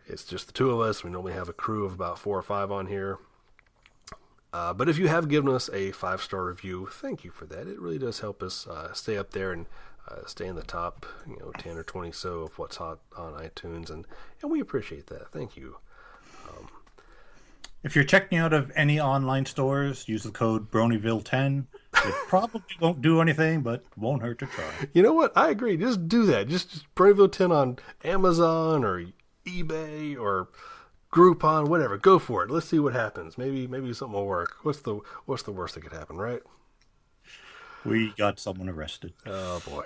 it's just the two of us. We normally have a crew of about 4 or 5 on here. But if you have given us a 5-star review, thank you for that. It really does help us stay up there and stay in the top, 10 or 20 so of what's hot on iTunes, and we appreciate that. Thank you. If you're checking out of any online stores, use the code Bronyville10. It probably won't do anything, but won't hurt to try. You know what? I agree. Just do that. Just Bronyville 10 on Amazon or eBay or Groupon, whatever. Go for it. Let's see what happens. Maybe something will work. What's the worst that could happen, right? We got someone arrested. Oh boy.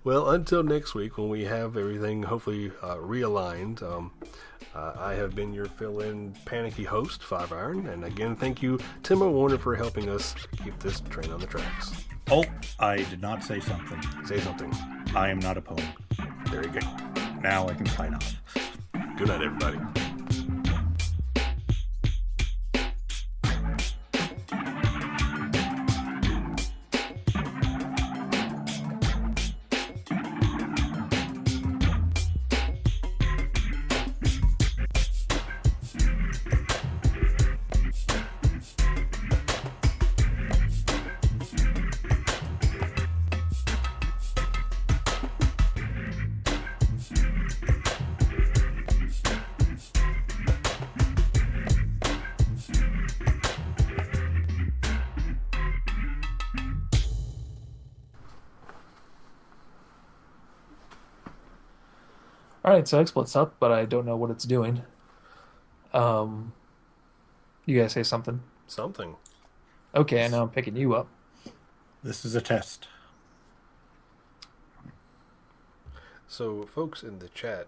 Well, until next week when we have everything hopefully realigned. I have been your fill-in panicky host, 5 Iron, and again, thank you, Timmo Warner, for helping us keep this train on the tracks. Oh, I did not say something. Say something. I am not a pony. There you go. Now I can sign off. Good night, everybody. Alright, so XSplit's up, but I don't know what it's doing. You guys say something? Something. Okay, now I'm picking you up. This is a test. So, folks in the chat,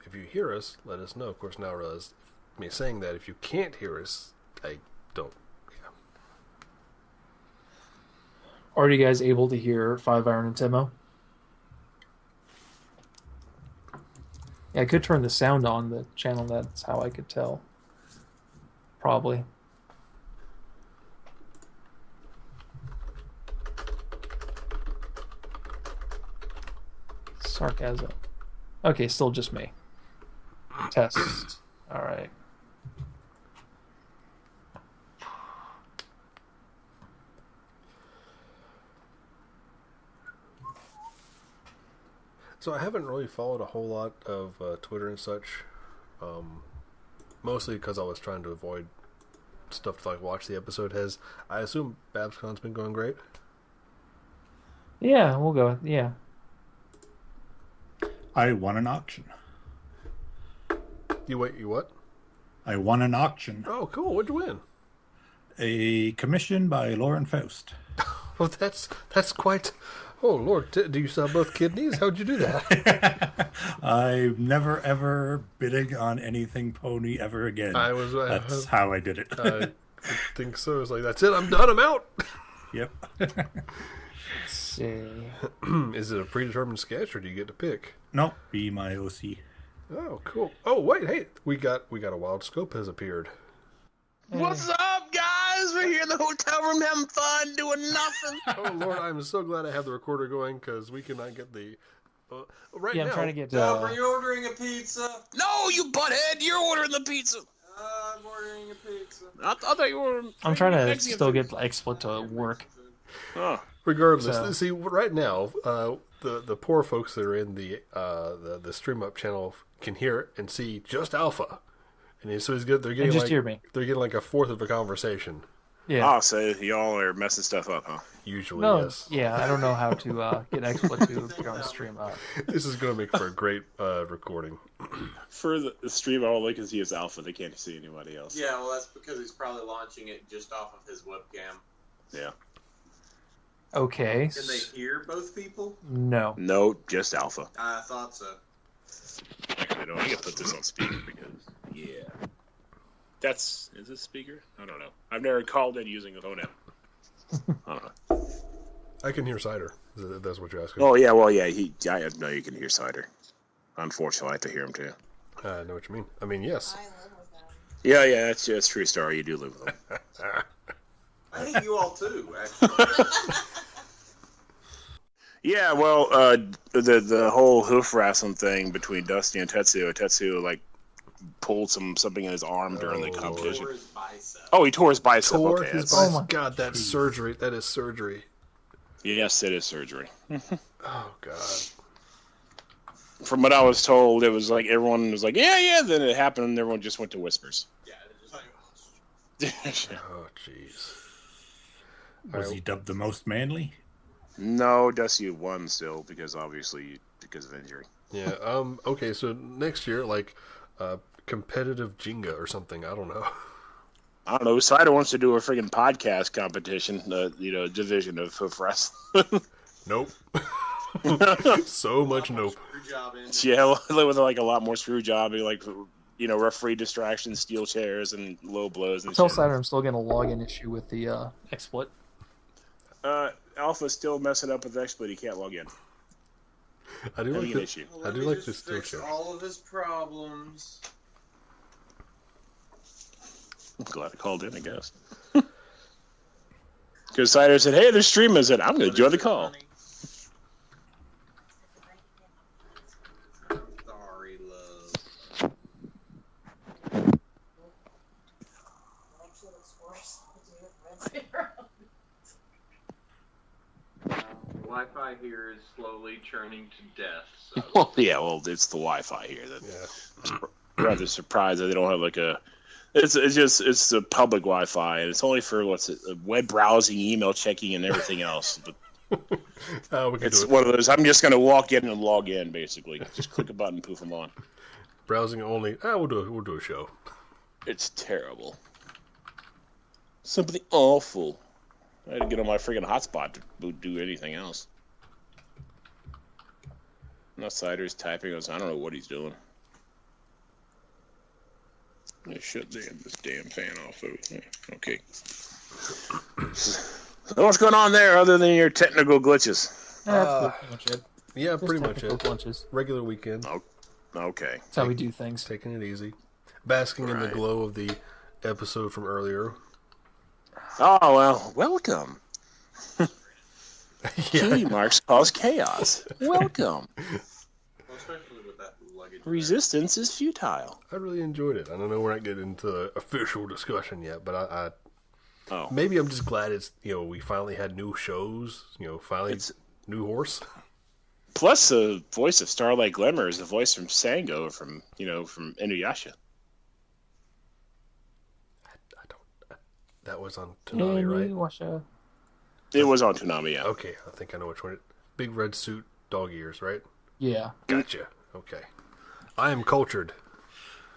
if you hear us, let us know. Of course, now I realize me saying that if you can't hear us, I don't. Yeah. Are you guys able to hear 5 Iron and Timmo? Yeah, I could turn the sound on the channel. That's how I could tell. Probably. Sarcasm. Okay, still just me. Test. All right. So I haven't really followed a whole lot of Twitter and such, mostly because I was trying to avoid stuff to watch the episode. I assume BabsCon's been going great? Yeah, we'll go. Yeah. I won an auction. You what? I won an auction. Oh, cool. What'd you win? A commission by Lauren Faust. Well, that's quite... Oh, Lord, do you sell both kidneys? How'd you do that? I'm never, ever bidding on anything pony ever again. That's how I did it. I think so. It's like, that's it. I'm done. I'm out. Yep. Let's see. Is it a predetermined sketch, or do you get to pick? Nope. Be my OC. Oh, cool. Oh, wait. Hey, we got a wild scope has appeared. What's up, guys? We're here in the hotel room having fun, doing nothing. Oh, Lord, I'm so glad I have the recorder going, because we cannot get the... right now... I'm trying to get... Are you ordering a pizza? No, you butthead! You're ordering the pizza! I'm ordering a pizza. I thought you were... I'm trying to still get XSplit to work. Oh. Regardless, see, right now, the poor folks that are in the Stream Up channel can hear and see just Alpha. And so he's good. They're getting just hear me. They're getting like a fourth of a conversation. Yeah. Oh, so y'all are messing stuff up, huh? Usually, No. yes. Yeah, I don't know how to get an exploit to appear on stream. This is going to make for a great recording. For the stream, all they can see is Alpha. They can't see anybody else. Yeah, well, that's because he's probably launching it just off of his webcam. Yeah. Okay. Can they hear both people? No. No, just Alpha. I thought so. Actually, no, I can put this on speaker because, yeah. Is this speaker? I don't know. I've never called in using a phone app. I don't know. I can hear Cider. That's what you're asking. Oh, yeah, well, yeah, I know you can hear Cider. Unfortunately, I have to hear him, too. I know what you mean. I mean, yes. I live with them. Yeah, that's true, Star. You do live with him. I hate you all too, actually. Yeah, well, the whole hoof wrestling thing between Dusty and Tetsuo, like, pulled something in his arm during the competition. Tore his bicep. Oh, he tore his bicep. Tore Okay, his that's- bicep. Oh my God, that's surgery. That is surgery. Yes, it is surgery. Oh, God. From what I was told, it was like everyone was like, yeah, then it happened, and everyone just went to whispers. Yeah, they're just like, Oh, jeez. Was he dubbed the most manly? No, Dusty won still, because of injury. Yeah. Okay. So next year, like, competitive Jenga or something. I don't know. I don't know. Cider wants to do a friggin' podcast competition, division of wrestling. Nope. So much nope. screw job in. Yeah, with like a lot more screw jobbing, like referee distractions, steel chairs, and low blows and Tell shit. Cider I'm still getting a login issue with the exploit. Alpha's still messing up with exploit. He can't log in. I do Having like an the, issue. Well, I let do me like just this steel fix chair. all of his problems. I'm glad I called in, I guess. Because Cider said, "Hey, they're streaming." I said, "I'm going to join the call." Sorry, love. Actually, looks worse. I do have red Wi-Fi here is slowly churning to death. So. Well, yeah, it's the Wi-Fi here. Yeah. I'm rather surprised that they don't have like a. It's the public Wi-Fi, and it's only for web browsing, email checking, and everything else. But We can it's do it. one of those. I'm just going to walk in and log in, basically. Just click a button, poof, I'm on. Browsing only. We'll do a show. It's terrible. Something awful. I had to get on my freaking hotspot to do anything else. Now Cider's typing. I don't know what he's doing. I shut this damn fan off. Okay. So what's going on there other than your technical glitches? That's pretty much it. Yeah, Just pretty much technical it. glitches. Regular weekend. Okay. That's how we do things. Taking it easy. Basking in the Right. glow of the episode from earlier. Oh, well, welcome. Yeah. Cutie marks cause chaos. Welcome. Well, especially with that luggage. Resistance is futile. I really enjoyed it. I don't know, we're not getting into the official discussion yet, but I Oh. maybe I'm just glad it's, we finally had new shows, finally It's- new horse. Plus, the voice of Starlight Glimmer is the voice from Sango from Inuyasha. That was on Toonami, right? Washa. It was on Toonami, yeah. Okay, I think I know which one. Big red suit, dog ears, right? Yeah. Gotcha. Okay. I am cultured.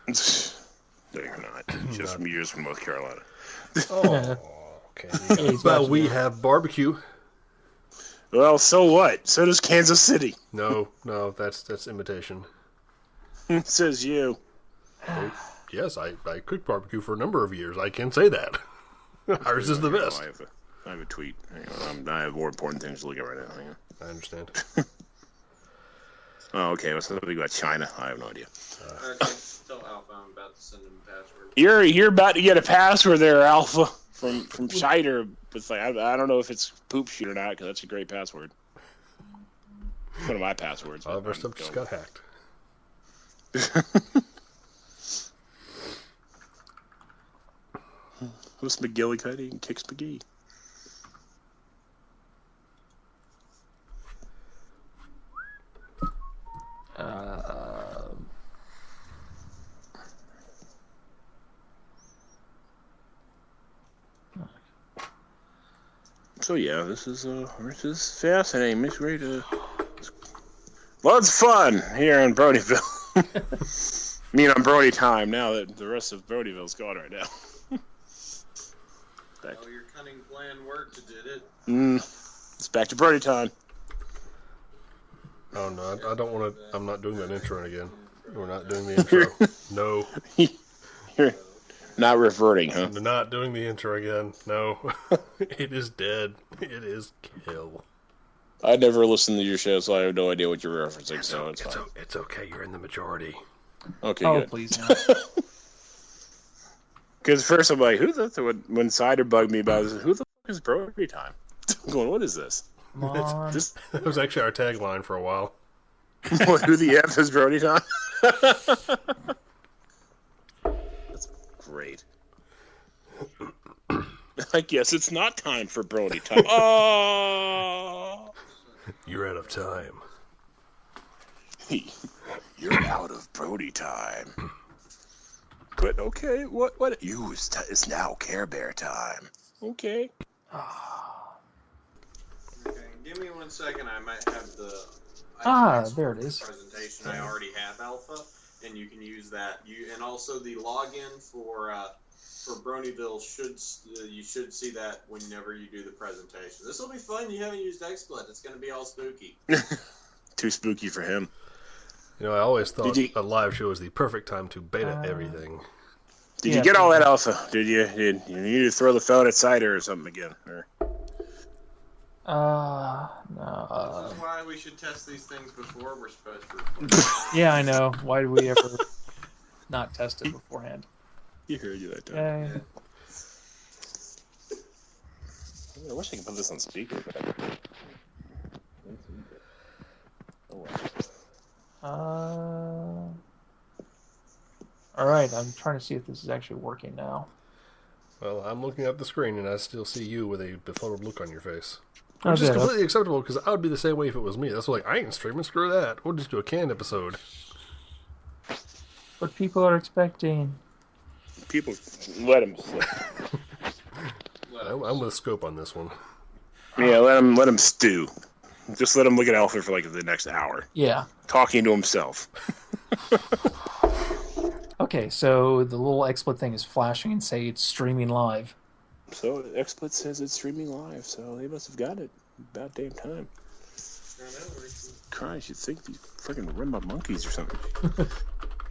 No, you're not. Just from years from North Carolina. Oh, okay. Yeah, he's Well, watching we it. have barbecue. Well, so what? So does Kansas City. No, that's imitation. Says you. Yes, I cooked barbecue for a number of years. I can say that. Ours is the best. I have a tweet. Hang on, I have more important things to look at right now. Hang on. I understand. Oh, okay. What's something about China? I have no idea. Okay, tell Alpha I'm about to send him a password. You're about to get a password there, Alpha, from Cider. It's like I don't know if it's poop shoot or not because that's a great password. It's one of my passwords. All of our stuff just got hacked. Who's McGillicuddy and kicks McGee? So yeah, this is fascinating. Miss Ray, lots of fun here in Bronyville. On Brony time now that the rest of Bronyville's gone right now. Oh, your cunning plan worked, did it? It's back to Brony time. Oh no, I don't want to. I'm not doing that intro again. We're not doing the intro. No. You're not reverting, huh? We're not doing the intro again. No. It is dead. It is kill. I never listened to your show, so I have no idea what you're referencing. So it's fine. It's okay. You're in the majority. Okay, Oh, good. please. No. Because first I'm like, when Cider bugged me about it, who the fuck is Brony time? I'm going, what is this? Come on. That was actually our tagline for a while. Who the F is Brony time? That's great. I guess it's not time for Brony time. Oh! You're out of time. You're out of Brony time. But okay, what? It's now Care Bear time. Okay. Okay, give me 1 second. I might have the there it is. presentation. I already have Alpha, and you can use that. And also the login for Bronyville you should see that whenever you do the presentation. This will be fun. You haven't used XSplit. It's going to be all spooky. Too spooky for him. I always thought a live show was the perfect time to beta everything. Did you get all that, Alpha? Did you need to throw the phone at Cider or something again? Or? No. This is why we should test these things before we're supposed to record. Yeah, I know. Why did we ever not test it beforehand? You heard you that time. Yeah. I wish I could put this on speaker, but I can't. Oh, well. All right. I'm trying to see if this is actually working now. Well, I'm looking at the screen and I still see you with a befuddled look on your face. Oh, Which is good. completely acceptable because I would be the same way if it was me. That's like, I ain't streaming, screw that. We'll just do a canned episode. What people are expecting. People, let him slip. I'm with Scope on this one. Yeah, let him stew. Just let him look at Alpha for like the next hour. Yeah. Talking to himself. Okay, so the little XSplit thing is flashing and say it's streaming live. So XSplit says it's streaming live, so they must have got it about damn time. Christ, you'd think these fucking run my monkeys or something.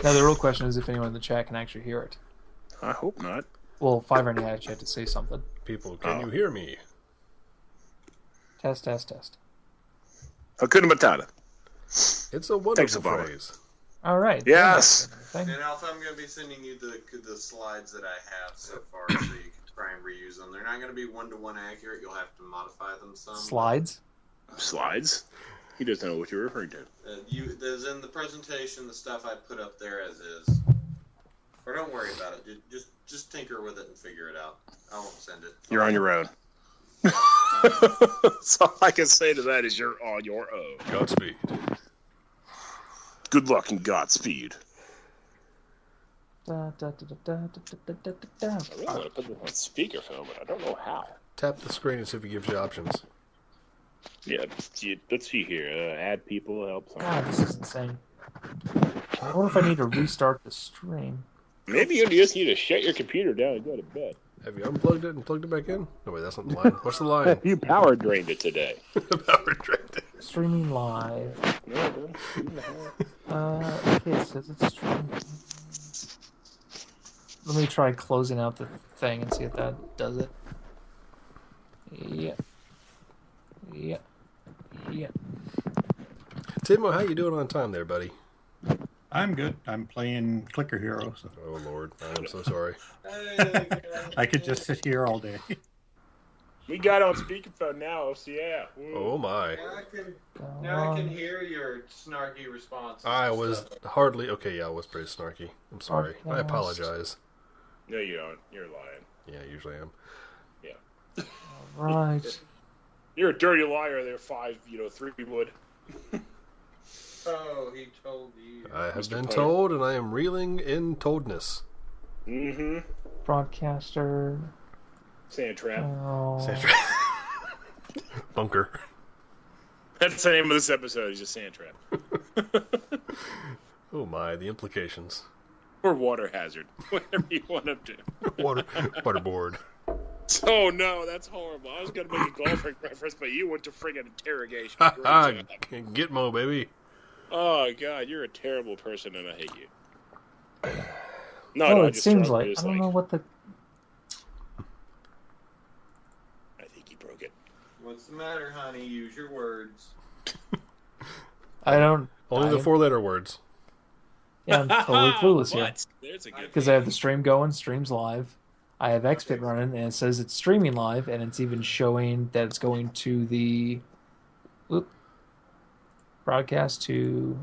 Now the real question is if anyone in the chat can actually hear it. I hope not. Well, Fiverr actually had to say something. People, can you hear me? Test. Hakuna Matata. It's a wonderful phrase. All right. Yes. And Alpha, I'm going to be sending you the slides that I have so far, so you can try and reuse them. They're not going to be one-to-one accurate. You'll have to modify them some. Slides? Slides? He doesn't know what you're referring to. There's in the presentation the stuff I put up there as is. Or don't worry about it. Just tinker with it and figure it out. I won't send it. You're on your own. So all I can say to that is you're on your own. Godspeed. Good luck and Godspeed. Da. I really want to put this on speakerphone, but I don't know how. Tap the screen and see if it gives you options. Yeah, let's see here. Add people, help. God, this is insane. I wonder if I need to restart the stream. Maybe you just need to shut your computer down and go to bed. Have you unplugged it and plugged it back in? No, wait, that's not the line. What's the line? You power drained it today. Power drained it. Streaming live. Okay, it says it's streaming. Let me try closing out the thing and see if that does it. Yeah. Timmo, how you doing on time there, buddy? I'm good. I'm playing Clicker Hero, so Oh, Lord. I am so sorry. I could just sit here all day. We got on speakerphone now, so yeah. Oh, my. Now I can hear your snarky response. I was hardly... Okay, yeah, I was pretty snarky. I'm sorry. I Podcast. apologize. No, you don't. You're lying. Yeah, I usually am. Yeah. Right. You're a dirty liar there, 3 wood. Oh, he told you. I have Mr. been Player. told, and I am reeling in toldness. Mm-hmm. Broadcaster. Sand trap. Oh. bunker. That's the name of this episode. He's a sand trap. Oh my, the implications. Or water hazard. Whatever you want to do. Waterboard. Oh no, that's horrible. I was going to make a golfing reference, but you went to friggin' interrogation. Gitmo, baby. Oh god, you're a terrible person and I hate you. No, Oh, no, it seems like I just don't know what the. I think he broke it. What's the matter, honey? Use your words. I don't. Only the 4-letter words. Yeah, I'm totally clueless here. What? There's a good Because I have the stream going, stream's live. I have XFit running, and it says it's streaming live, and it's even showing that it's going to the broadcast to.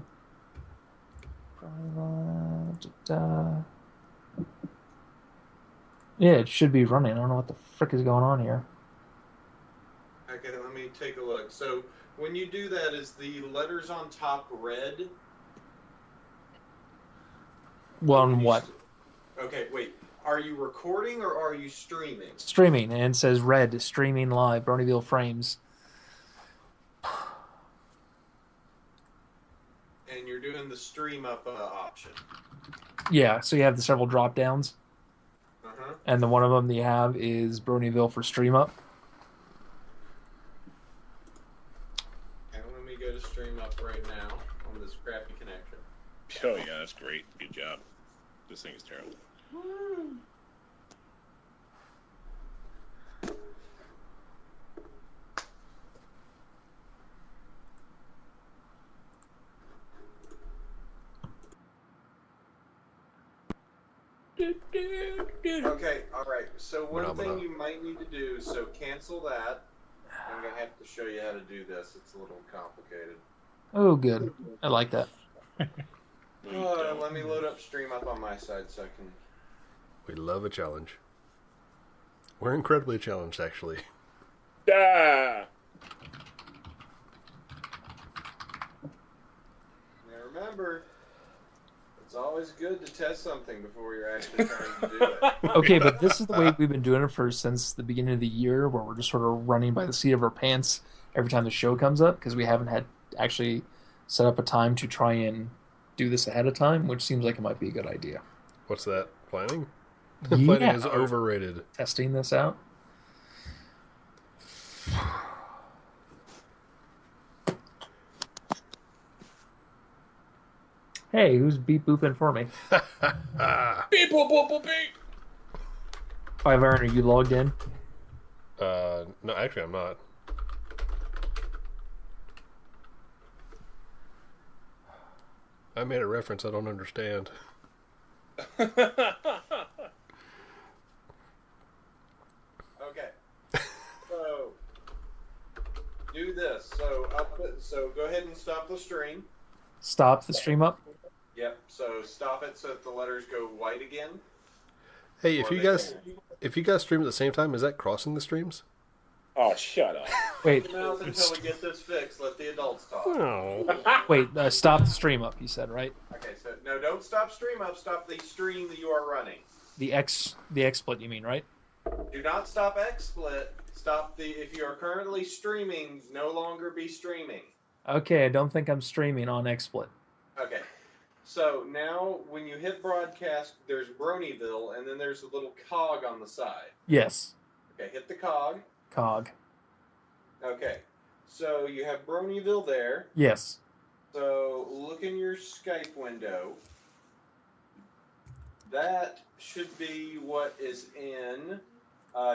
Yeah, it should be running. I don't know what the frick is going on here. Okay, let me take a look. So when you do that, is the letters on top red? Well, on what? Okay, wait. Are you recording or are you streaming? Streaming, and it says red, streaming live, Bronyville frames. And you're doing the stream up option. Yeah, so you have the several drop downs, Uh-huh. and the one of them that you have is Bronyville for stream up. And let me go to stream up right now on this crappy connection. Oh yeah, that's great. Good job. This thing is terrible. Okay, alright. So one Phenomena. thing you might need to do, so cancel that. I'm going to have to show you how to do this. It's a little complicated. Oh, good. I like that. Let me load up stream up on my side so I can... We love a challenge. We're incredibly challenged, actually. Ah! Now remember, it's always good to test something before you're actually trying to do it. Okay, but this is the way we've been doing it for since the beginning of the year, where we're just sort of running by the seat of our pants every time the show comes up, because we haven't had actually set up a time to try and do this ahead of time, which seems like it might be a good idea. What's that? Planning? Yeah. Planning is overrated. Testing this out. Hey, who's beep booping for me? Beep boop boop boop beep. 5 Iron, are you logged in? No, actually, I'm not. I made a reference I don't understand. Okay. So, do this. So go ahead and stop the stream. Stop the stream up. Yep. So stop it so that the letters go white again. Hey, if Or you they guys stream at the same time, is that crossing the streams? Oh, shut up. Wait, Keep your mouth until we get this fixed. Let the adults talk. Oh. wait. Stop the stream up. You said right. Okay. So no, don't stop stream up. Stop the stream that you are running. The XSplit. You mean right? Do not stop XSplit. Stop the. If you are currently streaming, no longer be streaming. Okay, I don't think I'm streaming on XSplit. Okay. So now, when you hit broadcast, there's Bronyville, and then there's a little cog on the side. Yes, Okay, hit the cog. cog. Okay. So you have Bronyville there. Yes. So look in your Skype window. That should be what is in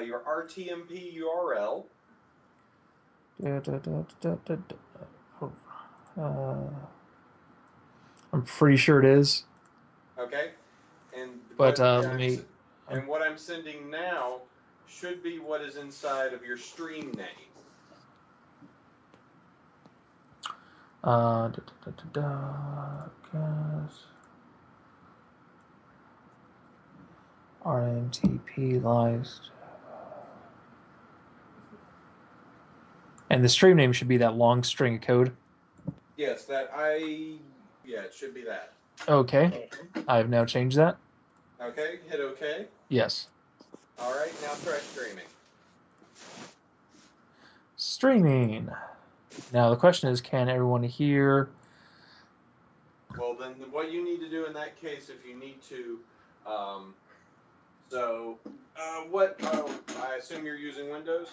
your RTMP URL. I'm pretty sure it is. Okay. And But what let me. And what I'm sending now should be what is inside of your stream name. RMTP live. And the stream name should be that long string of code. Yes, yeah, it should be that. Okay. I have now changed that. Okay, hit OK. Yes. All right, now try streaming. Streaming. Now the question is, can everyone hear? Well, then what you need to do in that case, if you need to, I assume you're using Windows?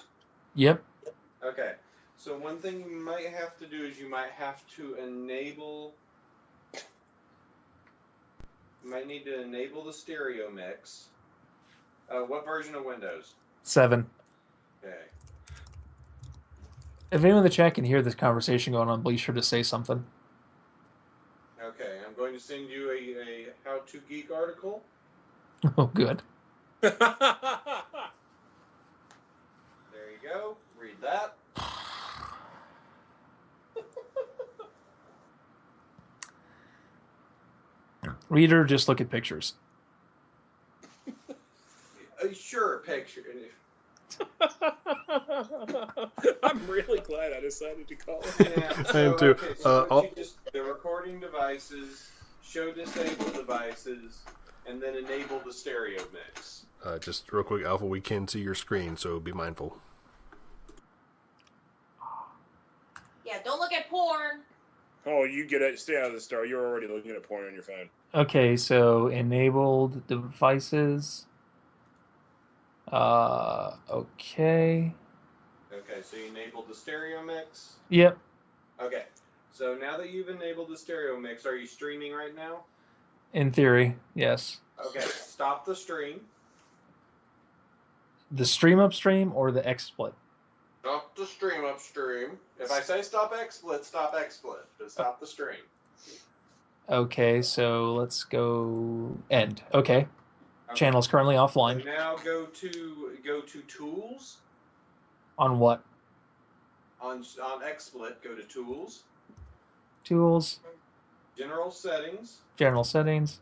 Yep. Okay. So one thing you might have to do is you might have to enable... You might need to enable the stereo mix. What version of Windows? 7. Okay. If anyone in the chat can hear this conversation going on, be sure to say something. Okay, I'm going to send you a How to Geek article. Oh, good. There you go. Read that. Reader, just look at pictures. Sure, picture. I'm really glad I decided to call it. Yeah, I am too. Okay, so the recording devices, show disable devices, and then enable the stereo mix. Just real quick, Alpha, we can see your screen, so be mindful. Yeah, don't look at porn. Oh, you get it. Stay out of the star. You're already looking at porn on your phone. Okay, so enabled devices. Okay. Okay, so you enabled the stereo mix. Yep. Okay, so now that you've enabled the stereo mix, are you streaming right now? In theory, yes. Okay, stop the stream. The stream upstream or the XSplit? Stop the stream upstream. If I say stop XSplit, stop XSplit. Just stop the stream. Okay, so let's go end. Okay. Channel's currently offline. So now go to tools. On what? On XSplit, go to tools. Tools. General settings. General settings.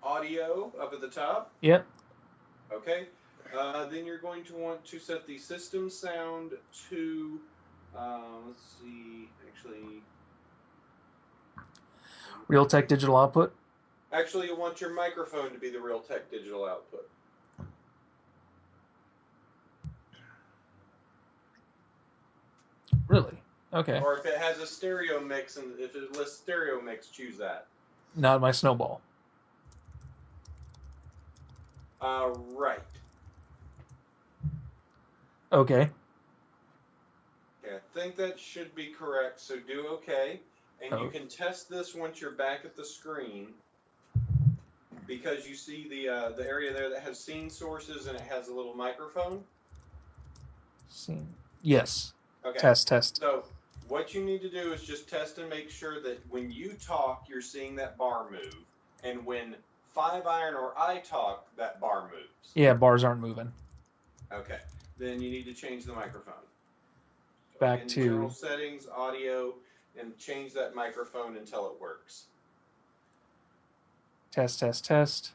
Audio up at the top. Yep. Okay. Then you're going to want to set the system sound to, let's see, actually. Realtek digital output. Actually, you want your microphone to be the Realtek digital output. Really? Okay. Or if it has a stereo mix, and if it lists stereo mix, choose that. Not my snowball. Right. Okay. Okay, I think that should be correct, so do okay. And you can test this once you're back at the screen, because you see the area there that has scene sources and it has a little microphone. Scene. Yes. Okay. Test. So what you need to do is just test and make sure that when you talk, you're seeing that bar move, and when 5-Iron or I talk, that bar moves. Yeah, bars aren't moving. Okay. Then you need to change the microphone. Back In to general settings, audio, and change that microphone until it works. test.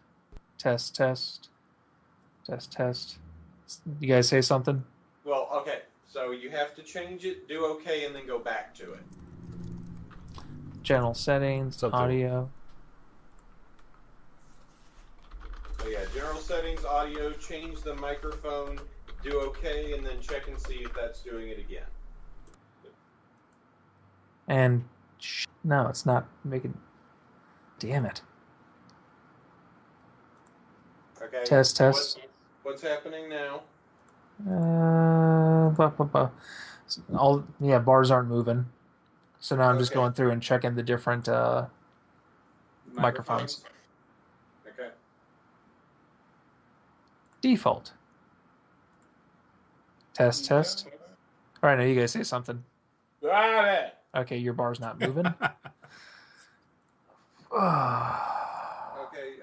You guys say something? Well, okay. So you have to change it, do okay, and then go back to it. General settings, Something. audio. So yeah, general settings, audio, change the microphone, do okay, and then check and see if that's doing it again. And no, it's not making. Damn it. Okay. Test. What's happening now? Bars aren't moving. So now I'm just Okay. going through and checking the different microphones. Okay. Default. Test. All right, now you guys say something. Got it. Okay, your bar's not moving. Okay.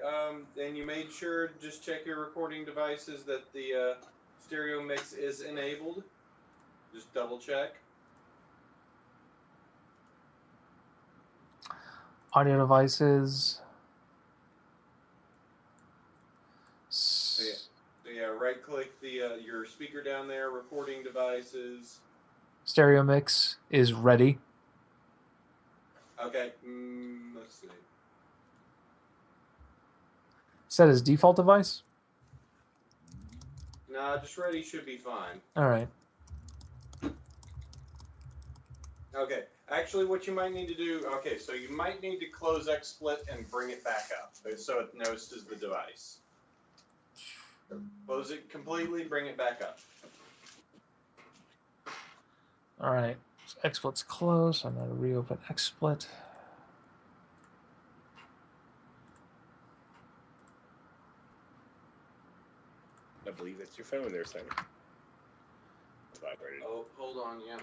And you made sure to just check your recording devices that the stereo mix is enabled. Just double check. Audio devices. So yeah, right click the your speaker down there, recording devices. Stereo mix is ready. Okay, let's see. Set as default device. Nah, just ready should be fine. All right. Okay. Actually, what you might need to do. Okay, so you might need to close XSplit and bring it back up, so it notices the device. So close it completely. Bring it back up. All right. So XSplit's closed. I'm going to reopen XSplit. I believe that's your phone there, Cider. It's vibrated. Oh, hold on, yeah.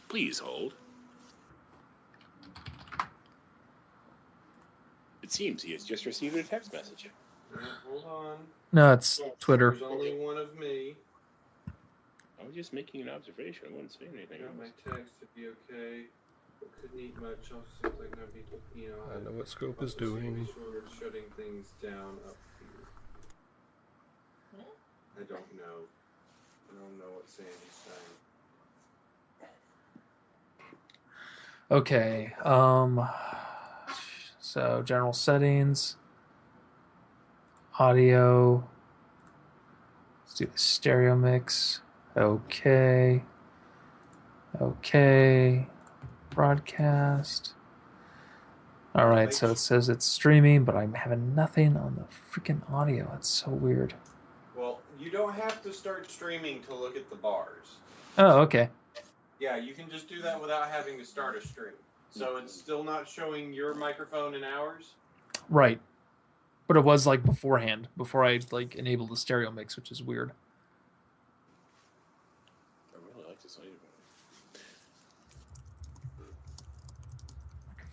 Please hold. It seems he has just received a text message. Yeah, hold on. No, it's Twitter. There's only one of me. I was just making an observation. I wasn't saying anything. Got my text to be okay. Couldn't eat much. Also seems like nobody, I know what Scope is doing. Sure, shutting things down up here. I don't know. I don't know what Sandy's saying. Okay. So general settings, audio. Let's do the stereo mix. Okay. Okay. Broadcast. All right. So it says it's streaming, but I'm having nothing on the freaking audio. That's so weird. Well, you don't have to start streaming to look at the bars. Oh, okay. Yeah, you can just do that without having to start a stream. So it's still not showing your microphone and ours? Right. But it was like beforehand, before I like enabled the stereo mix, which is weird. I really like this audio.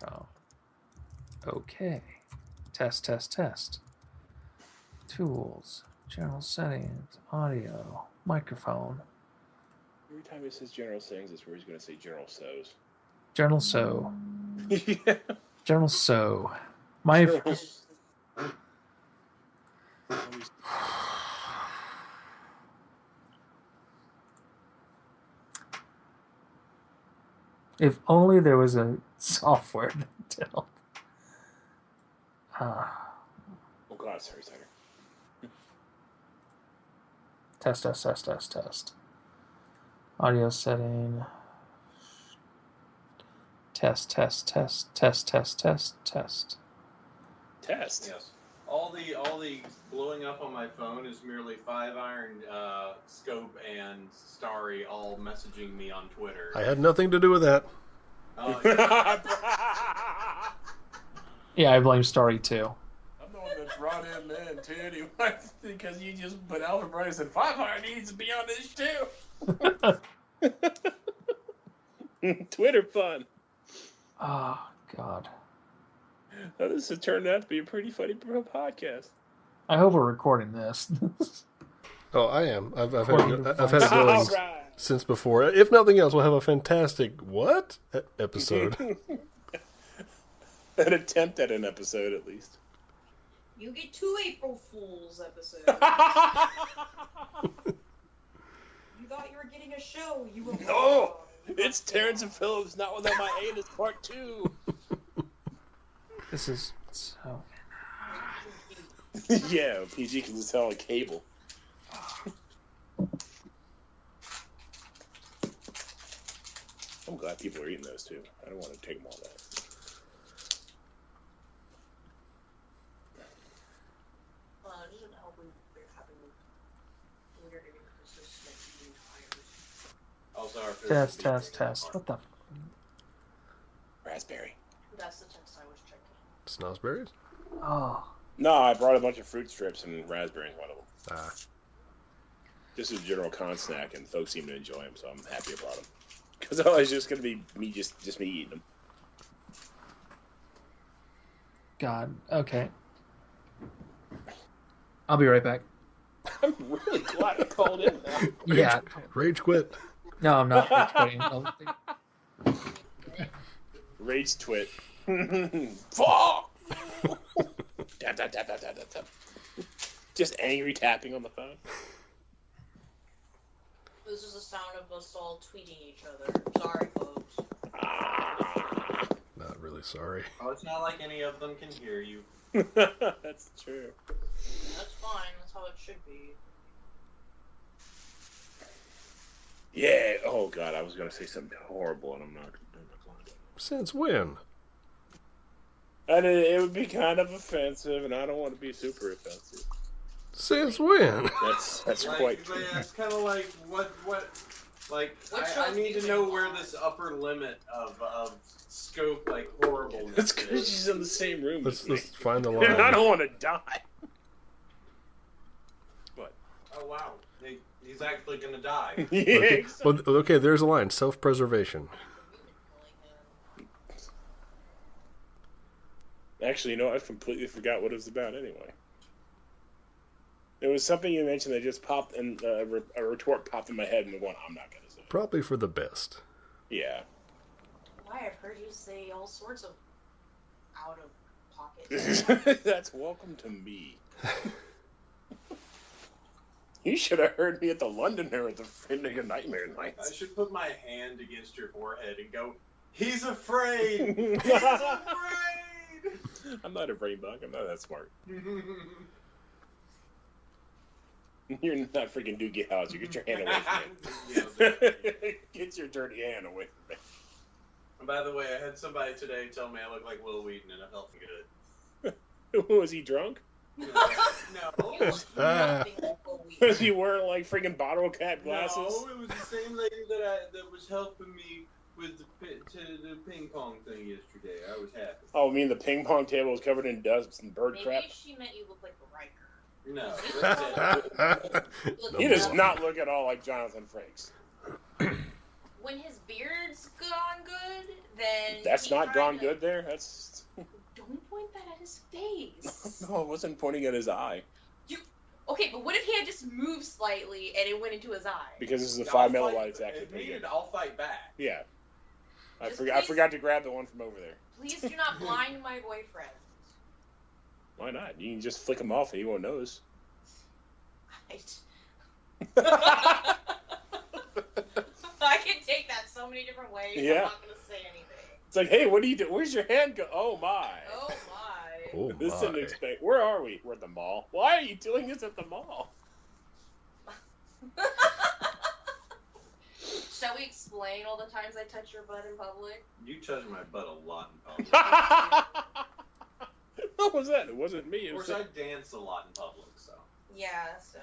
Microphone. Okay. Test, test, test. Tools. General settings. Audio. Microphone. Every time it says general settings, it's where he's going to say general so's. General so. Yeah. General so. My. If only there was a software to help. Oh God, sorry, Cider. Test, test, test, test, test. Audio setting. Test, test, test, test, test, test, test. Test. Yes. All the blowing up on my phone is merely 5-Iron, Scope, and Starry all messaging me on Twitter. I had nothing to do with that. Yeah, I blame Starry too. I'm the one that brought him in too, anyway, because you just put Alpha Brony and said 5-Iron needs to be on this too. Twitter fun. Oh, God. Now, this has turned out to be a pretty funny podcast. I hope we're recording this. Oh, I am. I've had it going All right. since before. If nothing else, we'll have a fantastic episode. An attempt at an episode, at least. You get 2 April Fools episodes. You thought you were getting a show. You were No! It's Terrence and Phillips, not without my anus, part 2. This is so... Yeah, PG can just tell a cable. I'm glad people are eating those too. I don't want to take them all that. Well, it doesn't help when we're having weird inconsistent eating tires. Also, our food Test, will be test, taken test. apart. What the... Raspberry. That's the test I was checking. Snozzberries? Oh. No, I brought a bunch of fruit strips and raspberries, one of them. Ah. This is a general con snack, and folks seem to enjoy them, so I'm happy I brought them. Because otherwise, it's just going to be me, just me eating them. God. Okay. I'll be right back. I'm really glad I called in now. Yeah. Rage quit. No, I'm not rage quitting. Rage twit. Fuck! Tap, tap, tap, tap, tap, tap, tap. Just angry tapping on the phone. This is the sound of us all tweeting each other. Sorry, folks. Not really sorry. Oh, it's not like any of them can hear you. That's true. That's fine. That's how it should be. Yeah. Oh God, I was gonna say something horrible, and I'm not going to. Since when? And it would be kind of offensive, and I don't want to be super offensive. Since when? That's Like, quite but true. yeah, it's kind of like what like What I shows need do to you know watch? where this upper limit of scope like horribleness That's because is. she's in the same room as me. Let's find the And I line. don't want to die. What? Oh wow, he's actually gonna die. Yeah. Okay. Well, okay, there's a line. Self-preservation. Actually, you know, I completely forgot what it was about anyway. There was something you mentioned that just popped, and a retort popped in my head, and I'm going, I'm not going to say it. Probably for the best. Yeah. Why, I've heard you say all sorts of out of pocket. That's welcome to me. You should have heard me at the Londoner at the Friendly Nightmare I Nights. should put my hand against your forehead and go, he's afraid! He's afraid! I'm not a brain bug. I'm not that smart. You're not freaking Doogie Howser. Get your hand away from me. Get your dirty hand away from me. And by the way, I had somebody today tell me I look like Will Wheaton and it felt good. Was he drunk? No. You look nothing like a weed. Was he wearing like freaking bottle cap glasses? No, it was the same lady that was helping me with the ping pong thing yesterday. I was happy. Oh, I mean the ping pong table was covered in dust and bird Maybe crap. she meant you look like a Riker. No. Look He does nothing- not look at all like Jonathan Frakes. When his beard's gone good, then That's he not gone kinda- good there. That's. Don't point that at his face. No, I wasn't pointing at his eye Okay, but what if he had just moved slightly and it went into his eye? because this is a I'll 5 mil fight- wide. It's actually if pretty needed, good. I'll fight back. Yeah. I Just forgot. I please- forgot to grab the one from over there. Please do not blind my boyfriend. Why not? You can just flick him off and he won't notice. I can take that so many different ways. Yeah. I'm not gonna say anything. It's like, hey, what are you doing? Where's your hand go? Oh my. Oh my. Oh This didn't my. expect. Where are we? We're at the mall. Why are you doing this at the mall? Shall we explain all the times I touch your butt in public? You touch my butt a lot in public. What was that? It wasn't me. It Of was course, I dance a lot in public, so. Yeah, so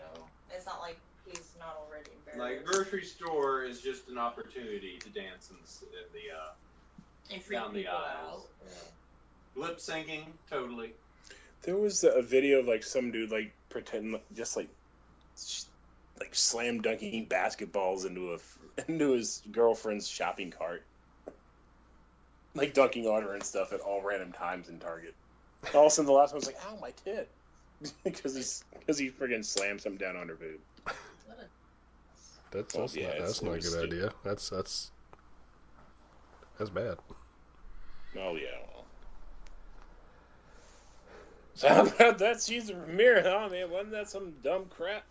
it's not like he's not already Like, embarrassed. grocery store is just an opportunity to dance in And freak down the people aisles. out. Lip syncing, totally. There was a video of like some dude like pretending just like slam dunking basketballs into his girlfriend's shopping cart, like dunking on her and stuff at all random times in Target. All of a sudden, the last one was like, "Ow, my tit," because he friggin' slammed something down on her boob. That's Well, also yeah, that's it not a was good stupid. idea. That's bad. Oh yeah. Well. So how about that season premiere, huh, man? Wasn't that some dumb crap?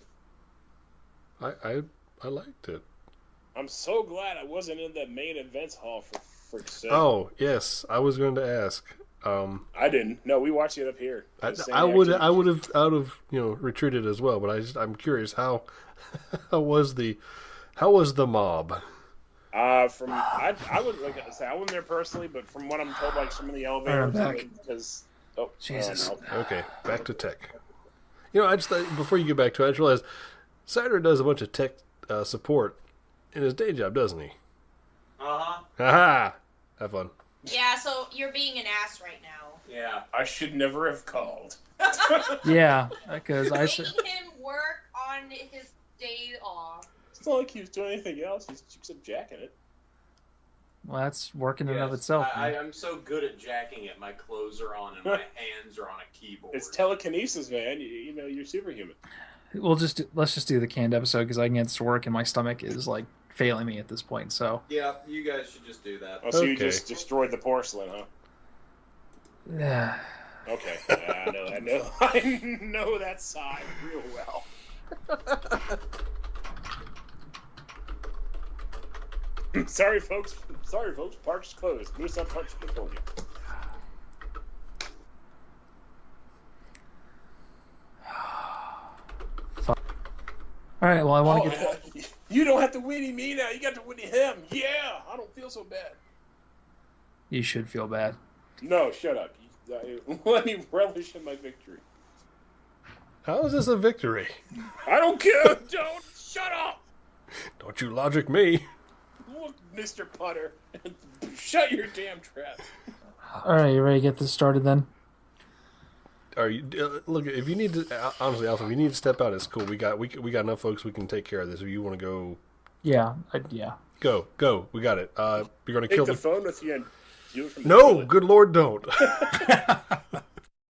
I liked it. I'm so glad I wasn't in the main events hall for frick's sake. Oh yes, I was going to ask. I didn't. No, we watched it up here. I would have retreated as well, but I'm curious how was the mob? I would like I say I wasn't there personally, but from what I'm told, like some of the elevators, back. because Jesus. Okay, back to tech. I just thought, before you get back to it, I just realized Cider does a bunch of tech support in his day job, doesn't he? Uh-huh. Haha! Have fun. Yeah, so you're being an ass right now. Yeah. I should never have called. Yeah, because I said, Making him work on his day off. It's not like he was doing anything else. He's except jacking it. well, that's working in and of Yes. itself. I'm so good at jacking it. My clothes are on and my hands are on a keyboard. It's telekinesis, man. You know, you're superhuman. Let's just do the canned episode because I can get this to work and my stomach is like failing me at this point. So Yeah, you guys should just do that. Oh, so you Okay. just destroyed the porcelain, huh? yeah, Okay. Yeah, I know. I know that side real well. Sorry, folks. Park's closed. Moose up Park's California. all right. Well, I want to Oh, get. You don't have to Winnie me now. You got to Winnie him. Yeah, I don't feel so bad. You should feel bad. No, shut up. Let me relish in my victory. How is this a victory? I don't care. Don't. Shut up. Don't you logic me. Look, Mr. Putter. Shut your damn trap. All right, you ready to get this started then? Are you look? If you need to, honestly, Alpha, if you need to step out, it's cool. We got enough folks. We can take care of this. If you want to go, Yeah. go. We got it. You're gonna Take kill the phone with you and do it from the No, toilet. good Lord, don't.